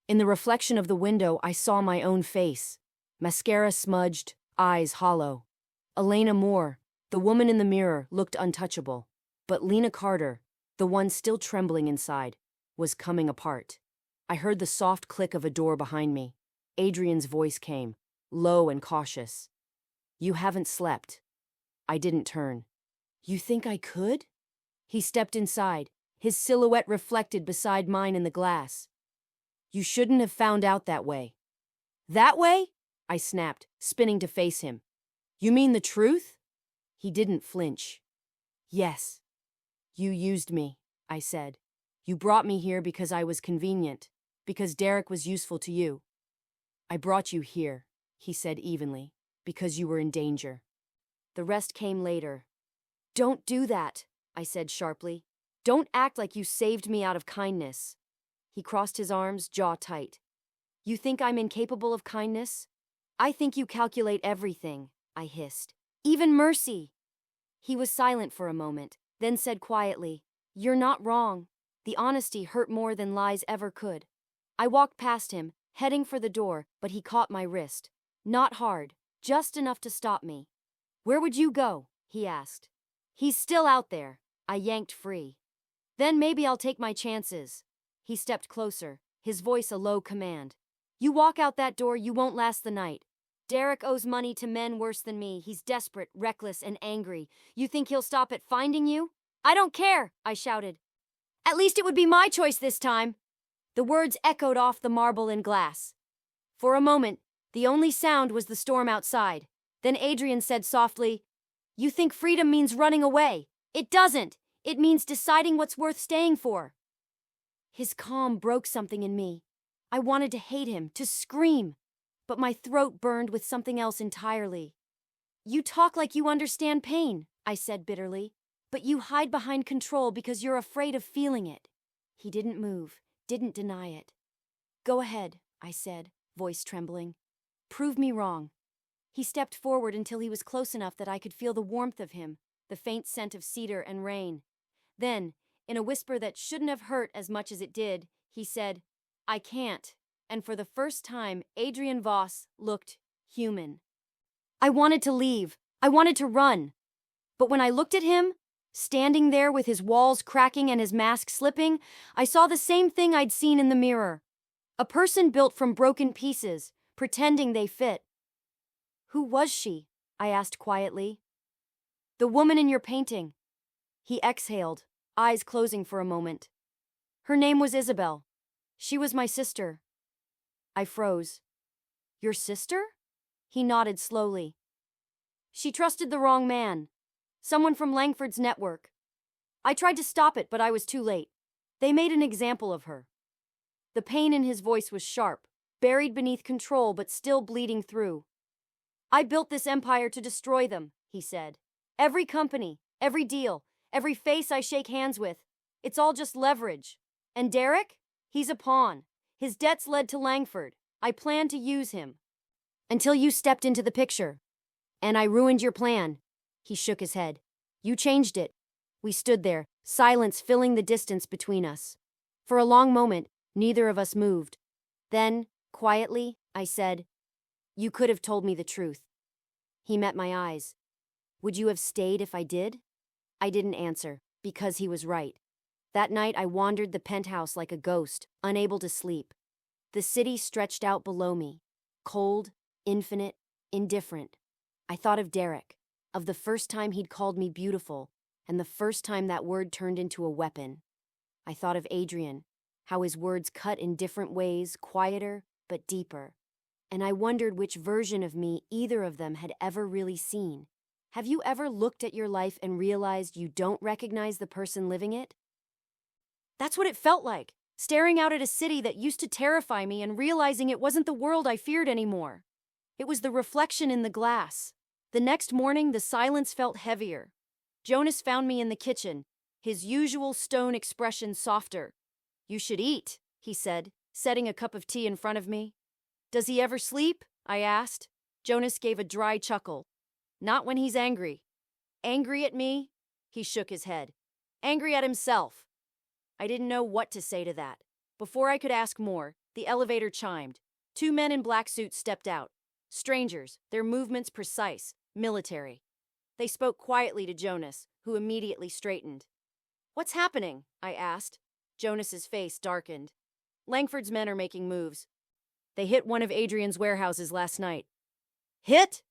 S1: In the reflection of the window, I saw my own face. Mascara smudged, eyes hollow. Elena Moore, the woman in the mirror, looked untouchable. But Lena Carter, the one still trembling inside, was coming apart. I heard the soft click of a door behind me. Adrian's voice came, low and cautious. "You haven't slept." I didn't turn. "You think I could?" He stepped inside, his silhouette reflected beside mine in the glass. "You shouldn't have found out that way." "That way?" I snapped, spinning to face him. "You mean the truth?" He didn't flinch. "Yes. You used me," I said. "You brought me here because I was convenient, because Derek was useful to you." "I brought you here," he said evenly, "because you were in danger." The rest came later. "Don't do that," I said sharply. "Don't act like you saved me out of kindness." He crossed his arms, jaw tight. "You think I'm incapable of kindness? I think you calculate everything," I hissed. "Even mercy." He was silent for a moment, then said quietly, "You're not wrong." The honesty hurt more than lies ever could. I walked past him, heading for the door, but he caught my wrist. Not hard, just enough to stop me. "Where would you go?" he asked. "He's still out there." I yanked free. "Then maybe I'll take my chances." He stepped closer, his voice a low command. "You walk out that door, you won't last the night. Derek owes money to men worse than me. He's desperate, reckless, and angry. You think he'll stop at finding you?" "I don't care," I shouted. "At least it would be my choice this time." The words echoed off the marble and glass. For a moment, the only sound was the storm outside. Then Adrian said softly, "You think freedom means running away. It doesn't. It means deciding what's worth staying for." His calm broke something in me. I wanted to hate him, to scream, but my throat burned with something else entirely. "You talk like you understand pain," I said bitterly, "but you hide behind control because you're afraid of feeling it." He didn't move, didn't deny it. "Go ahead," I said, voice trembling. "Prove me wrong." He stepped forward until he was close enough that I could feel the warmth of him, the faint scent of cedar and rain. Then, in a whisper that shouldn't have hurt as much as it did, he said, "I can't." And for the first time, Adrian Voss looked human. I wanted to leave. I wanted to run. But when I looked at him, standing there with his walls cracking and his mask slipping, I saw the same thing I'd seen in the mirror. A person built from broken pieces, pretending they fit. "Who was she?" I asked quietly. "The woman in your painting." He exhaled, eyes closing for a moment. "Her name was Isabel. She was my sister." I froze. "Your sister?" He nodded slowly. "She trusted the wrong man. Someone from Langford's network. I tried to stop it, but I was too late. They made an example of her." The pain in his voice was sharp, buried beneath control but still bleeding through. "I built this empire to destroy them," he said. "Every company, every deal, every face I shake hands with, it's all just leverage. And Derek? He's a pawn. His debts led to Langford. I planned to use him. Until you stepped into the picture. And I ruined your plan." He shook his head. "You changed it." We stood there, silence filling the distance between us. For a long moment, neither of us moved. Then, quietly, I said, "You could have told me the truth." He met my eyes. "Would you have stayed if I did?" I didn't answer, because he was right. That night I wandered the penthouse like a ghost, unable to sleep. The city stretched out below me, cold, infinite, indifferent. I thought of Derek, of the first time he'd called me beautiful, and the first time that word turned into a weapon. I thought of Adrian, how his words cut in different ways, quieter but deeper. And I wondered which version of me either of them had ever really seen. Have you ever looked at your life and realized you don't recognize the person living it? That's what it felt like, staring out at a city that used to terrify me and realizing it wasn't the world I feared anymore. It was the reflection in the glass. The next morning, the silence felt heavier. Jonas found me in the kitchen, his usual stone expression softer. "You should eat," he said, setting a cup of tea in front of me. "Does he ever sleep?" I asked. Jonas gave a dry chuckle. "Not when he's angry." "Angry at me?" He shook his head. "Angry at himself." I didn't know what to say to that. Before I could ask more, the elevator chimed. 2 men in black suits stepped out. Strangers, their movements precise, military. They spoke quietly to Jonas, who immediately straightened. "What's happening?" I asked. Jonas's face darkened. "Langford's men are making moves. They hit one of Adrian's warehouses last night." "Hit?"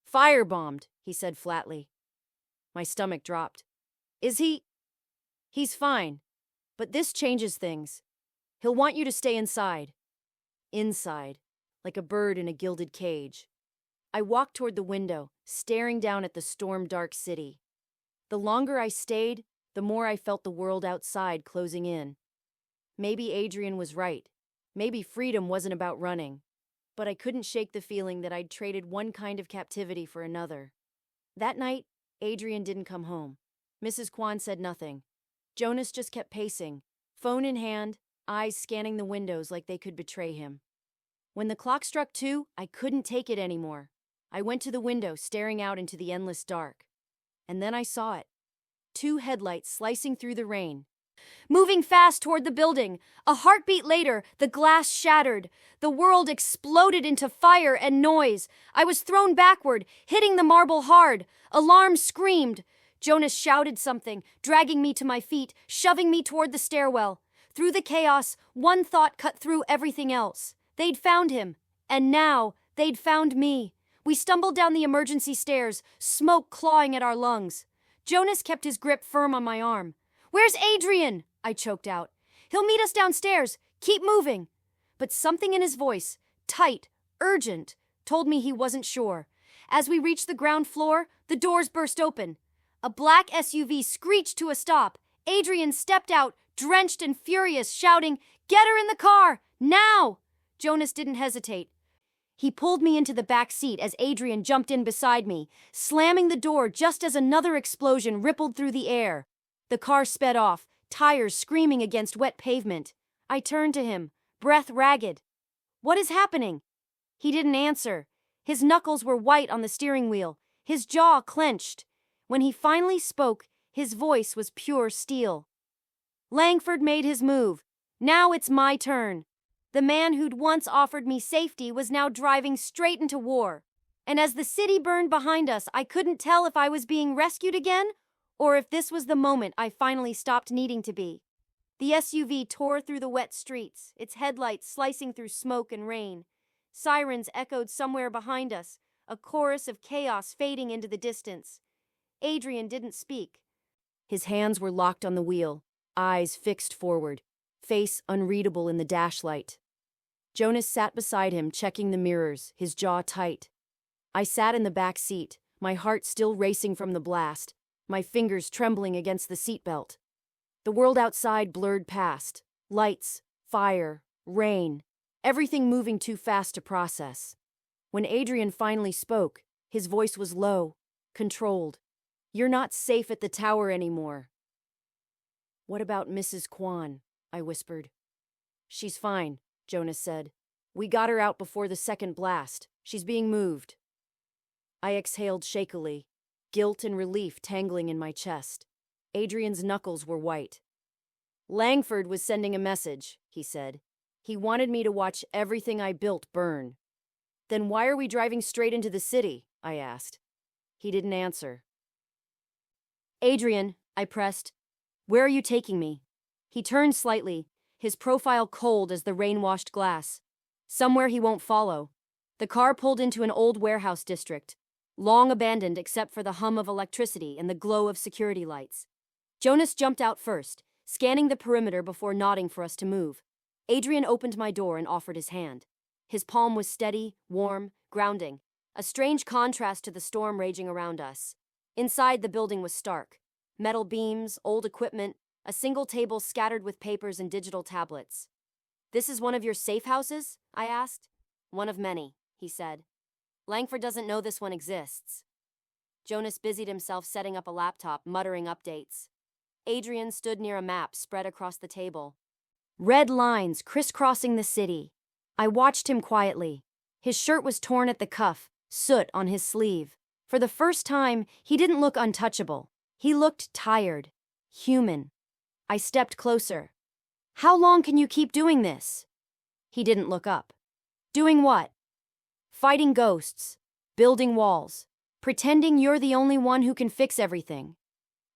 S1: "Firebombed," he said flatly. My stomach dropped. "Is he?" "He's fine. But this changes things. He'll want you to stay inside." Inside, like a bird in a gilded cage. I walked toward the window, staring down at the storm-dark city. The longer I stayed, the more I felt the world outside closing in. Maybe Adrian was right. Maybe freedom wasn't about running. But I couldn't shake the feeling that I'd traded one kind of captivity for another. That night, Adrian didn't come home. Mrs. Kwan said nothing. Jonas just kept pacing, phone in hand, eyes scanning the windows like they could betray him. When the clock struck 2, I couldn't take it anymore. I went to the window, staring out into the endless dark. And then I saw it. 2 headlights slicing through the rain. Moving fast toward the building. A heartbeat later, the glass shattered. The world exploded into fire and noise. I was thrown backward, hitting the marble hard. Alarm screamed. Jonas shouted something, dragging me to my feet, shoving me toward the stairwell. Through the chaos, one thought cut through everything else. They'd found him. And now, they'd found me. We stumbled down the emergency stairs, smoke clawing at our lungs. Jonas kept his grip firm on my arm. "Where's Adrian?" I choked out. "He'll meet us downstairs. Keep moving." But something in his voice, tight, urgent, told me he wasn't sure. As we reached the ground floor, the doors burst open. A black SUV screeched to a stop. Adrian stepped out, drenched and furious, shouting, "Get her in the car! Now!" Jonas didn't hesitate. He pulled me into the back seat as Adrian jumped in beside me, slamming the door just as another explosion rippled through the air. The car sped off, tires screaming against wet pavement. I turned to him, breath ragged. "What is happening?" He didn't answer. His knuckles were white on the steering wheel, his jaw clenched. When he finally spoke, his voice was pure steel. "Langford made his move. Now it's my turn." The man who'd once offered me safety was now driving straight into war. And as the city burned behind us, I couldn't tell if I was being rescued again or if this was the moment I finally stopped needing to be. The SUV tore through the wet streets, its headlights slicing through smoke and rain. Sirens echoed somewhere behind us, a chorus of chaos fading into the distance. Adrian didn't speak. His hands were locked on the wheel, eyes fixed forward, face unreadable in the dashlight. Jonas sat beside him, checking the mirrors, his jaw tight. I sat in the back seat, my heart still racing from the blast, my fingers trembling against the seatbelt. The world outside blurred past. Lights, fire, rain, everything moving too fast to process. When Adrian finally spoke, his voice was low, controlled. "You're not safe at the tower anymore." "What about Mrs. Kwan?" I whispered. "She's fine," Jonas said. "We got her out before the second blast. She's being moved." I exhaled shakily, guilt and relief tangling in my chest. Adrian's knuckles were white. "Langford was sending a message," he said. "He wanted me to watch everything I built burn." "Then why are we driving straight into the city?" I asked. He didn't answer. "Adrian," I pressed, "where are you taking me?" He turned slightly, his profile cold as the rain-washed glass. "Somewhere he won't follow." The car pulled into an old warehouse district, long abandoned except for the hum of electricity and the glow of security lights. Jonas jumped out first, scanning the perimeter before nodding for us to move. Adrian opened my door and offered his hand. His palm was steady, warm, grounding, a strange contrast to the storm raging around us. Inside, the building was stark. Metal beams, old equipment, a single table scattered with papers and digital tablets. "This is one of your safe houses?" I asked. "One of many," he said. "Langford doesn't know this one exists." Jonas busied himself setting up a laptop, muttering updates. Adrian stood near a map spread across the table. Red lines crisscrossing the city. I watched him quietly. His shirt was torn at the cuff, soot on his sleeve. For the first time, he didn't look untouchable. He looked tired, human. I stepped closer. How long can you keep doing this? He didn't look up. Doing what? Fighting ghosts, building walls, pretending you're the only one who can fix everything.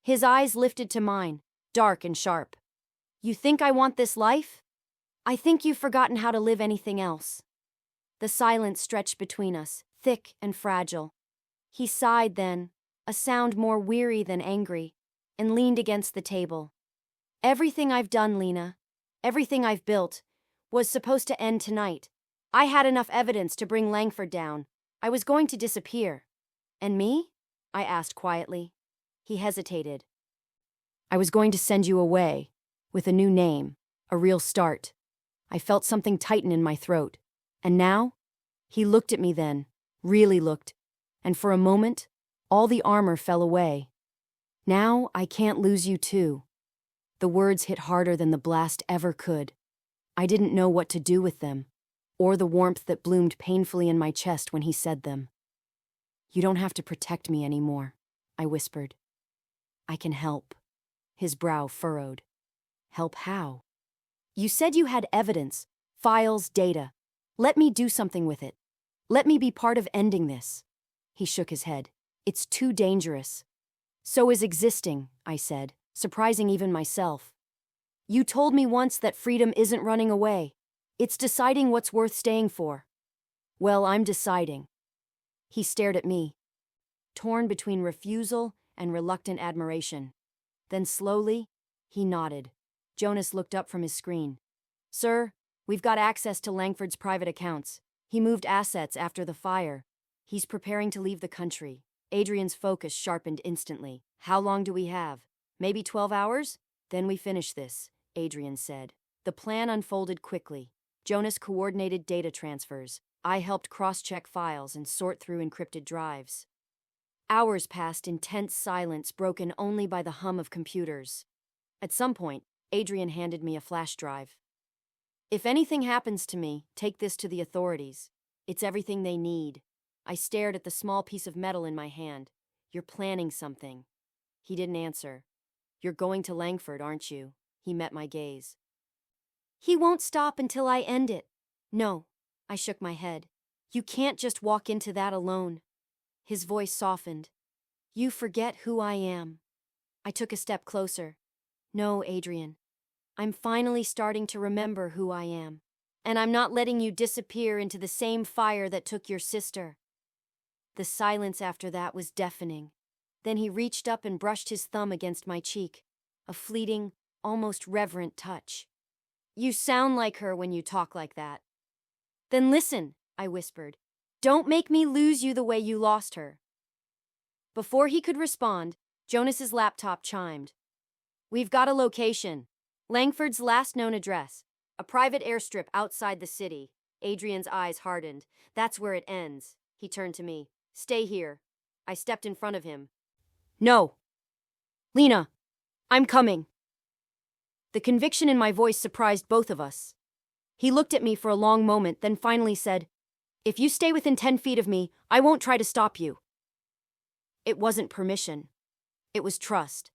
S1: His eyes lifted to mine, dark and sharp. You think I want this life? I think you've forgotten how to live anything else. The silence stretched between us, thick and fragile. He sighed then, a sound more weary than angry, and leaned against the table. Everything I've done, Lena, everything I've built, was supposed to end tonight. I had enough evidence to bring Langford down. I was going to disappear. And me? I asked quietly. He hesitated. I was going to send you away, with a new name, a real start. I felt something tighten in my throat. And now? He looked at me then, really looked, and for a moment, all the armor fell away. Now I can't lose you too. The words hit harder than the blast ever could. I didn't know what to do with them, or the warmth that bloomed painfully in my chest when he said them. You don't have to protect me anymore, I whispered. I can help. His brow furrowed. Help how? You said you had evidence, files, data. Let me do something with it. Let me be part of ending this. He shook his head. It's too dangerous. So is existing, I said, surprising even myself. You told me once that freedom isn't running away. It's deciding what's worth staying for. Well, I'm deciding. He stared at me, torn between refusal and reluctant admiration. Then slowly, he nodded. Jonas looked up from his screen. Sir, we've got access to Langford's private accounts. He moved assets after the fire. He's preparing to leave the country. Adrian's focus sharpened instantly. How long do we have? Maybe 12 hours? Then we finish this, Adrian said. The plan unfolded quickly. Jonas coordinated data transfers. I helped cross-check files and sort through encrypted drives. Hours passed in tense silence broken only by the hum of computers. At some point, Adrian handed me a flash drive. If anything happens to me, take this to the authorities. It's everything they need. I stared at the small piece of metal in my hand. You're planning something. He didn't answer. You're going to Langford, aren't you? He met my gaze. He won't stop until I end it. No, I shook my head. You can't just walk into that alone. His voice softened. You forget who I am. I took a step closer. No, Adrian. I'm finally starting to remember who I am. And I'm not letting you disappear into the same fire that took your sister. The silence after that was deafening. Then he reached up and brushed his thumb against my cheek, a fleeting, almost reverent touch. You sound like her when you talk like that. Then listen, I whispered. Don't make me lose you the way you lost her. Before he could respond, Jonas's laptop chimed. We've got a location. Langford's last known address. A private airstrip outside the city. Adrian's eyes hardened. That's where it ends. He turned to me. Stay here. I stepped in front of him. No. Lena, I'm coming. The conviction in my voice surprised both of us. He looked at me for a long moment, then finally said, If you stay within 10 feet of me, I won't try to stop you. It wasn't permission. It was trust.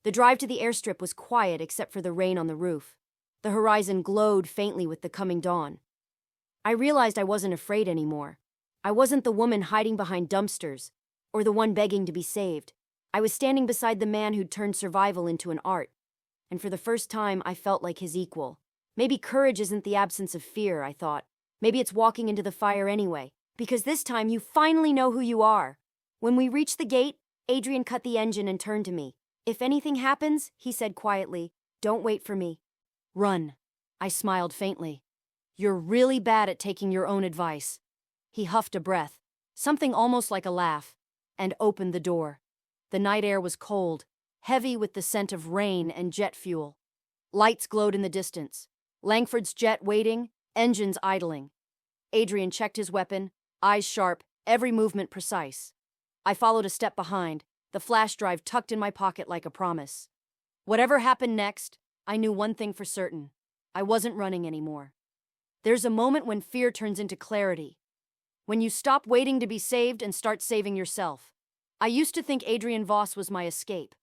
S1: The drive to the airstrip was quiet except for the rain on the roof. The horizon glowed faintly with the coming dawn. I realized I wasn't afraid anymore. I wasn't the woman hiding behind dumpsters, or the one begging to be saved. I was standing beside the man who'd turned survival into an art. And for the first time, I felt like his equal. Maybe courage isn't the absence of fear, I thought. Maybe it's walking into the fire anyway, because this time you finally know who you are. When we reached the gate, Adrian cut the engine and turned to me. If anything happens, he said quietly, don't wait for me. Run. I smiled faintly. You're really bad at taking your own advice. He huffed a breath, something almost like a laugh, and opened the door. The night air was cold, heavy with the scent of rain and jet fuel. Lights glowed in the distance. Langford's jet waiting, engines idling. Adrian checked his weapon, eyes sharp, every movement precise. I followed a step behind, the flash drive tucked in my pocket like a promise. Whatever happened next, I knew one thing for certain. I wasn't running anymore. There's a moment when fear turns into clarity. When you stop waiting to be saved and start saving yourself. I used to think Adrian Voss was my escape.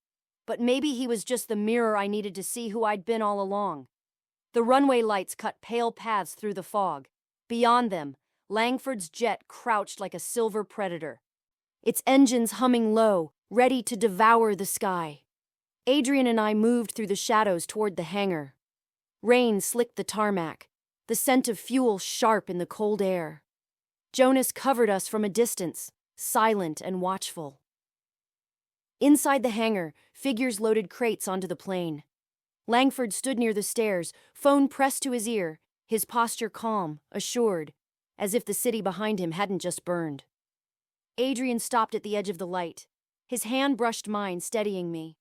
S1: But maybe he was just the mirror I needed to see who I'd been all along. The runway lights cut pale paths through the fog. Beyond them, Langford's jet crouched like a silver predator, its engines humming low, ready to devour the sky. Adrian and I moved through the shadows toward the hangar. Rain slicked the tarmac, the scent of fuel sharp in the cold air. Jonas covered us from a distance, silent and watchful. Inside the hangar, figures loaded crates onto the plane. Langford stood near the stairs, phone pressed to his ear, his posture calm, assured, as if the city behind him hadn't just burned. Adrian stopped at the edge of the light. His hand brushed mine, steadying me.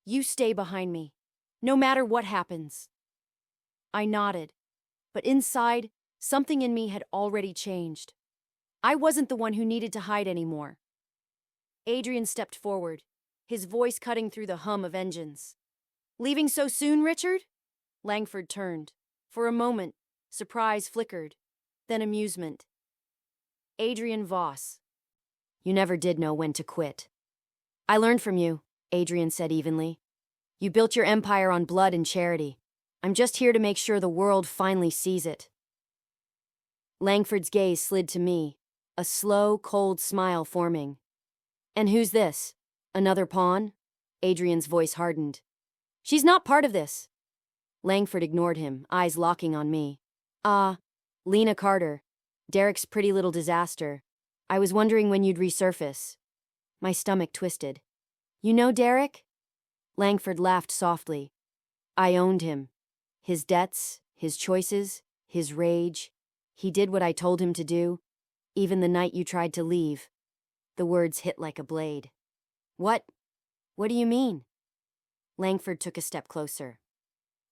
S1: "You stay behind me, no matter what happens." I nodded, but inside, something in me had already changed. I wasn't the one who needed to hide anymore. Adrian stepped forward, his voice cutting through the hum of engines. "Leaving so soon, Richard?" Langford turned. For a moment, surprise flickered, then amusement. "Adrian Voss. You never did know when to quit." "I learned from you," Adrian said evenly. "You built your empire on blood and charity. I'm just here to make sure the world finally sees it." Langford's gaze slid to me, a slow, cold smile forming. "And who's this? Another pawn?" Adrian's voice hardened. "She's not part of this." Langford ignored him, eyes locking on me. Lena Carter. Derek's pretty little disaster. I was wondering when you'd resurface." My stomach twisted. "You know Derek?" Langford laughed softly. "I owned him. His debts, his choices, his rage. He did what I told him to do, even the night you tried to leave." The words hit like a blade. What do you mean?" Langford took a step closer.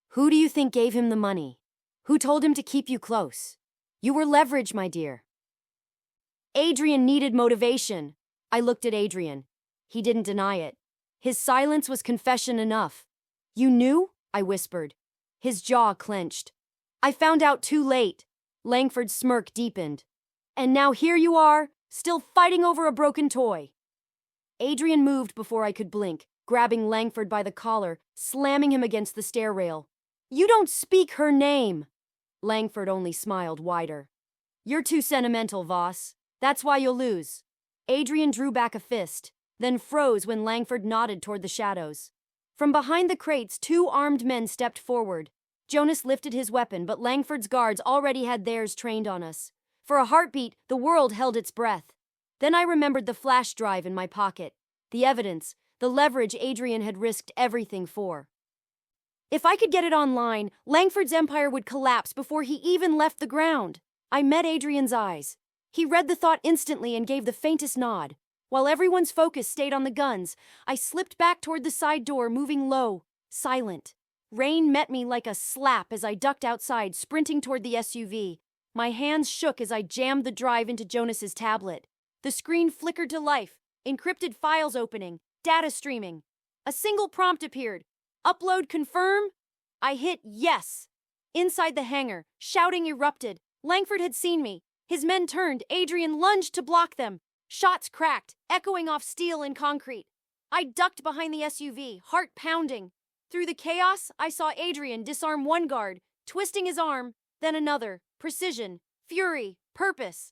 S1: "Who do you think gave him the money? Who told him to keep you close? You were leverage, my dear." Adrian needed motivation. I looked at Adrian. He didn't deny it. His silence was confession enough. "You knew?" I whispered. His jaw clenched. "I found out too late." Langford's smirk deepened. "And now here you are, still fighting over a broken toy." Adrian moved before I could blink, grabbing Langford by the collar, slamming him against the stair rail. "You don't speak her name." Langford only smiled wider. "You're too sentimental, Voss. That's why you'll lose." Adrian drew back a fist, then froze when Langford nodded toward the shadows. From behind the crates, 2 armed men stepped forward. Jonas lifted his weapon, but Langford's guards already had theirs trained on us. For a heartbeat, the world held its breath. Then I remembered the flash drive in my pocket. The evidence, the leverage Adrian had risked everything for. If I could get it online, Langford's empire would collapse before he even left the ground. I met Adrian's eyes. He read the thought instantly and gave the faintest nod. While everyone's focus stayed on the guns, I slipped back toward the side door, moving low, silent. Rain met me like a slap as I ducked outside, sprinting toward the SUV. My hands shook as I jammed the drive into Jonas's tablet. The screen flickered to life, encrypted files opening, data streaming. A single prompt appeared. "Upload confirm?" I hit yes. Inside the hangar, shouting erupted. Langford had seen me. His men turned. Adrian lunged to block them. Shots cracked, echoing off steel and concrete. I ducked behind the SUV, heart pounding. Through the chaos, I saw Adrian disarm one guard, twisting his arm, then another. Precision, fury, purpose.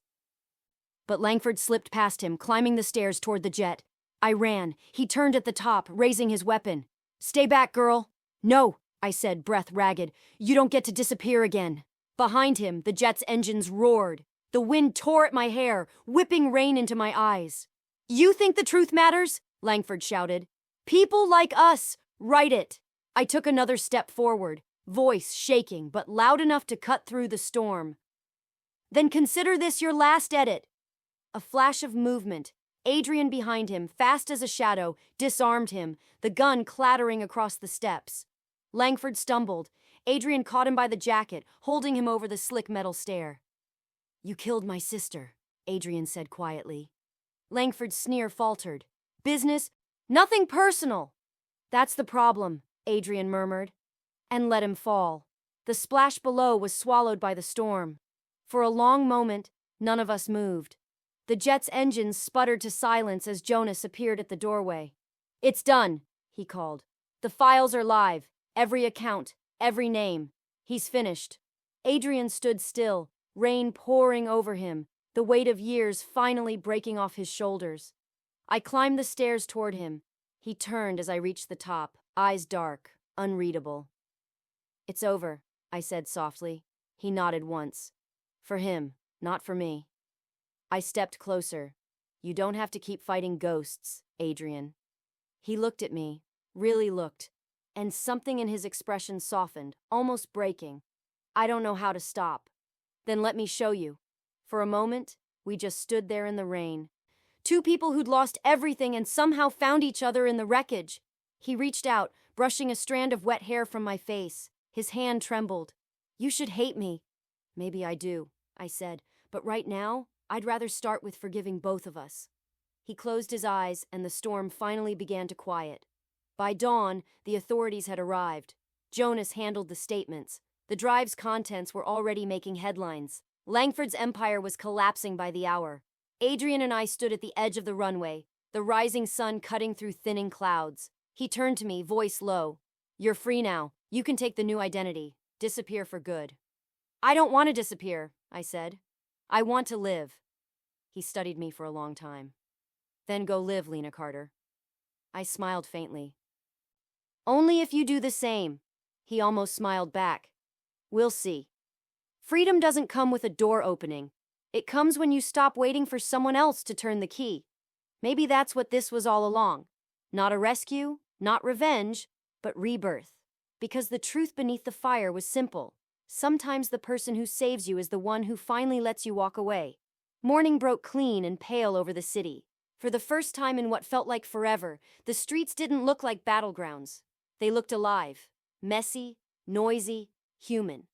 S1: But Langford slipped past him, climbing the stairs toward the jet. I ran. He turned at the top, raising his weapon. "Stay back, girl." "No," I said, breath ragged. "You don't get to disappear again." Behind him, the jet's engines roared. The wind tore at my hair, whipping rain into my eyes. "You think the truth matters?" Langford shouted. "People like us, write it." I took another step forward, voice shaking but loud enough to cut through the storm. "Then consider this your last edit." A flash of movement. Adrian behind him, fast as a shadow, disarmed him, the gun clattering across the steps. Langford stumbled. Adrian caught him by the jacket, holding him over the slick metal stair. "You killed my sister," Adrian said quietly. Langford's sneer faltered. "Business? Nothing personal." "That's the problem," Adrian murmured, and let him fall. The splash below was swallowed by the storm. For a long moment, none of us moved. The jet's engines sputtered to silence as Jonas appeared at the doorway. It's done, he called. The files are live. Every account, every name. He's finished. Adrian stood still, rain pouring over him, the weight of years finally breaking off his shoulders. I climbed the stairs toward him. He turned as I reached the top, eyes dark, unreadable. It's over, I said softly. He nodded once. For him, not for me. I stepped closer. You don't have to keep fighting ghosts, Adrian. He looked at me, really looked, and something in his expression softened, almost breaking. I don't know how to stop. Then let me show you. For a moment, we just stood there in the rain. Two people who'd lost everything and somehow found each other in the wreckage. He reached out, brushing a strand of wet hair from my face. His hand trembled. You should hate me. Maybe I do, I said, but right now, I'd rather start with forgiving both of us. He closed his eyes, and the storm finally began to quiet. By dawn, the authorities had arrived. Jonas handled the statements. The drive's contents were already making headlines. Langford's empire was collapsing by the hour. Adrian and I stood at the edge of the runway, the rising sun cutting through thinning clouds. He turned to me, voice low. You're free now. You can take the new identity. Disappear for good. I don't want to disappear, I said. I want to live. He studied me for a long time. Then go live, Lena Carter. I smiled faintly. Only if you do the same. He almost smiled back. We'll see. Freedom doesn't come with a door opening. It comes when you stop waiting for someone else to turn the key. Maybe that's what this was all along. Not a rescue, not revenge, but rebirth. Because the truth beneath the fire was simple. Sometimes the person who saves you is the one who finally lets you walk away. Morning broke clean and pale over the city. For the first time in what felt like forever, the streets didn't look like battlegrounds. They looked alive, messy, noisy, human.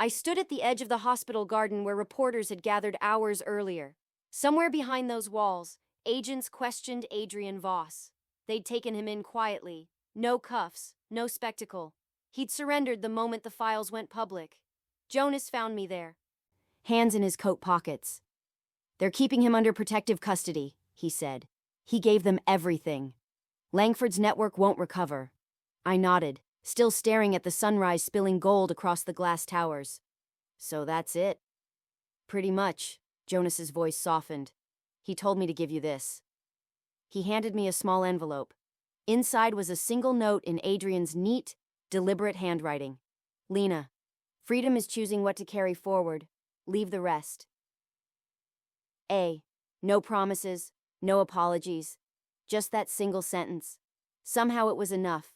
S1: I stood at the edge of the hospital garden where reporters had gathered hours earlier. Somewhere behind those walls, agents questioned Adrian Voss. They'd taken him in quietly. No cuffs, no spectacle. He'd surrendered the moment the files went public. Jonas found me there. Hands in his coat pockets. They're keeping him under protective custody, he said. He gave them everything. Langford's network won't recover. I nodded, still staring at the sunrise spilling gold across the glass towers. So that's it? Pretty much, Jonas's voice softened. He told me to give you this. He handed me a small envelope. Inside was a single note in Adrian's neat, deliberate handwriting. Lena, freedom is choosing what to carry forward. Leave the rest. No promises, no apologies. Just that single sentence. Somehow it was enough.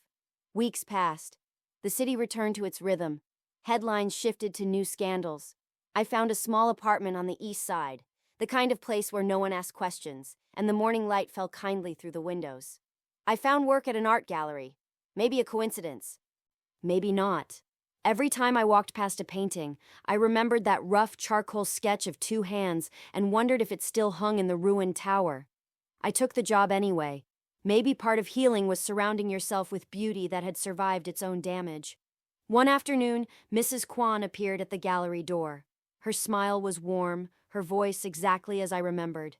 S1: Weeks passed. The city returned to its rhythm. Headlines shifted to new scandals. I found a small apartment on the east side, the kind of place where no one asked questions, and the morning light fell kindly through the windows. I found work at an art gallery. Maybe a coincidence. Maybe not. Every time I walked past a painting, I remembered that rough charcoal sketch of two hands and wondered if it still hung in the ruined tower. I took the job anyway. Maybe part of healing was surrounding yourself with beauty that had survived its own damage. One afternoon, Mrs. Kwan appeared at the gallery door. Her smile was warm, her voice exactly as I remembered.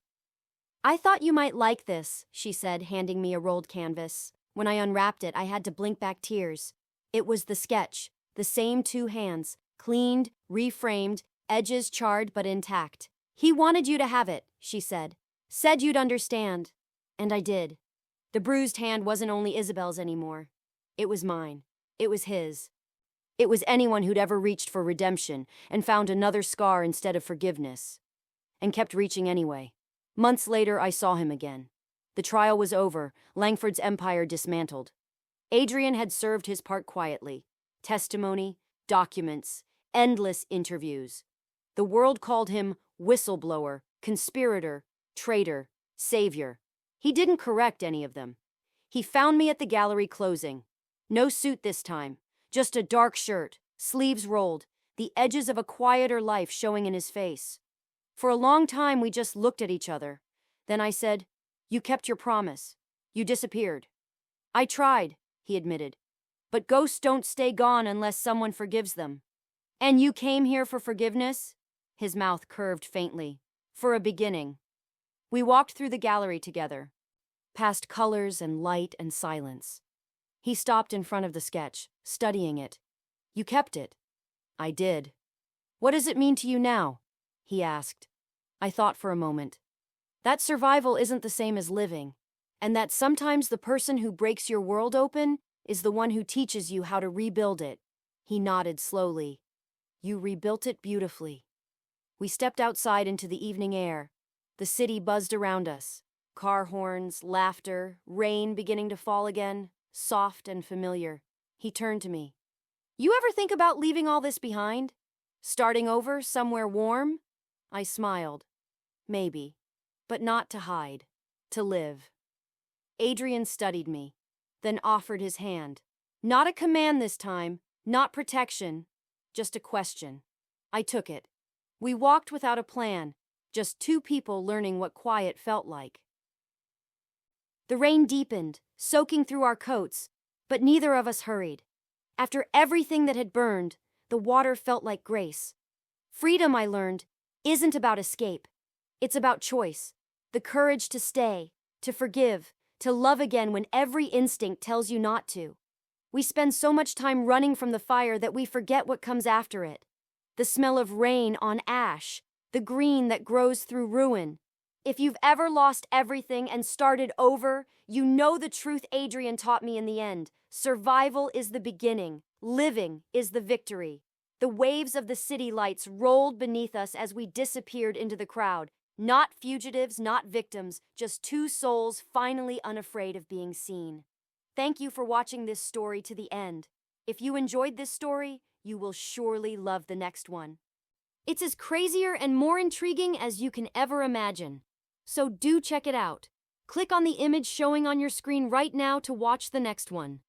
S1: I thought you might like this, she said, handing me a rolled canvas. When I unwrapped it, I had to blink back tears. It was the sketch, the same two hands, cleaned, reframed, edges charred but intact. He wanted you to have it, she said. Said you'd understand. And I did. The bruised hand wasn't only Isabel's anymore. It was mine. It was his. It was anyone who'd ever reached for redemption and found another scar instead of forgiveness. And kept reaching anyway. Months later, I saw him again. The trial was over, Langford's empire dismantled. Adrian had served his part quietly. Testimony, documents, endless interviews. The world called him whistleblower, conspirator, traitor, savior. He didn't correct any of them. He found me at the gallery closing. No suit this time, just a dark shirt, sleeves rolled, the edges of a quieter life showing in his face. For a long time, we just looked at each other. Then I said, "You kept your promise. You disappeared." "I tried," he admitted. "But ghosts don't stay gone unless someone forgives them." "And you came here for forgiveness?" His mouth curved faintly. "For a beginning." We walked through the gallery together. past colors and light and silence. He stopped in front of the sketch, studying it. You kept it. I did. What does it mean to you now? He asked. I thought for a moment. That survival isn't the same as living, and that sometimes the person who breaks your world open is the one who teaches you how to rebuild it. He nodded slowly. You rebuilt it beautifully. We stepped outside into the evening air. The city buzzed around us. Car horns, laughter, rain beginning to fall again, soft and familiar. He turned to me. You ever think about leaving all this behind? Starting over somewhere warm? I smiled. Maybe. But not to hide. To live. Adrian studied me, then offered his hand. Not a command this time, not protection, just a question. I took it. We walked without a plan, just two people learning what quiet felt like. The rain deepened, soaking through our coats, but neither of us hurried. After everything that had burned, the water felt like grace. Freedom, I learned, isn't about escape. It's about choice. The courage to stay, to forgive, to love again when every instinct tells you not to. We spend so much time running from the fire that we forget what comes after it. The smell of rain on ash, the green that grows through ruin. If you've ever lost everything and started over, you know the truth Adrian taught me in the end. Survival is the beginning. Living is the victory. The waves of the city lights rolled beneath us as we disappeared into the crowd. Not fugitives, not victims, just two souls finally unafraid of being seen. Thank you for watching this story to the end. If you enjoyed this story, you will surely love the next one. It's as crazier and more intriguing as you can ever imagine. So do check it out. Click on the image showing on your screen right now to watch the next one.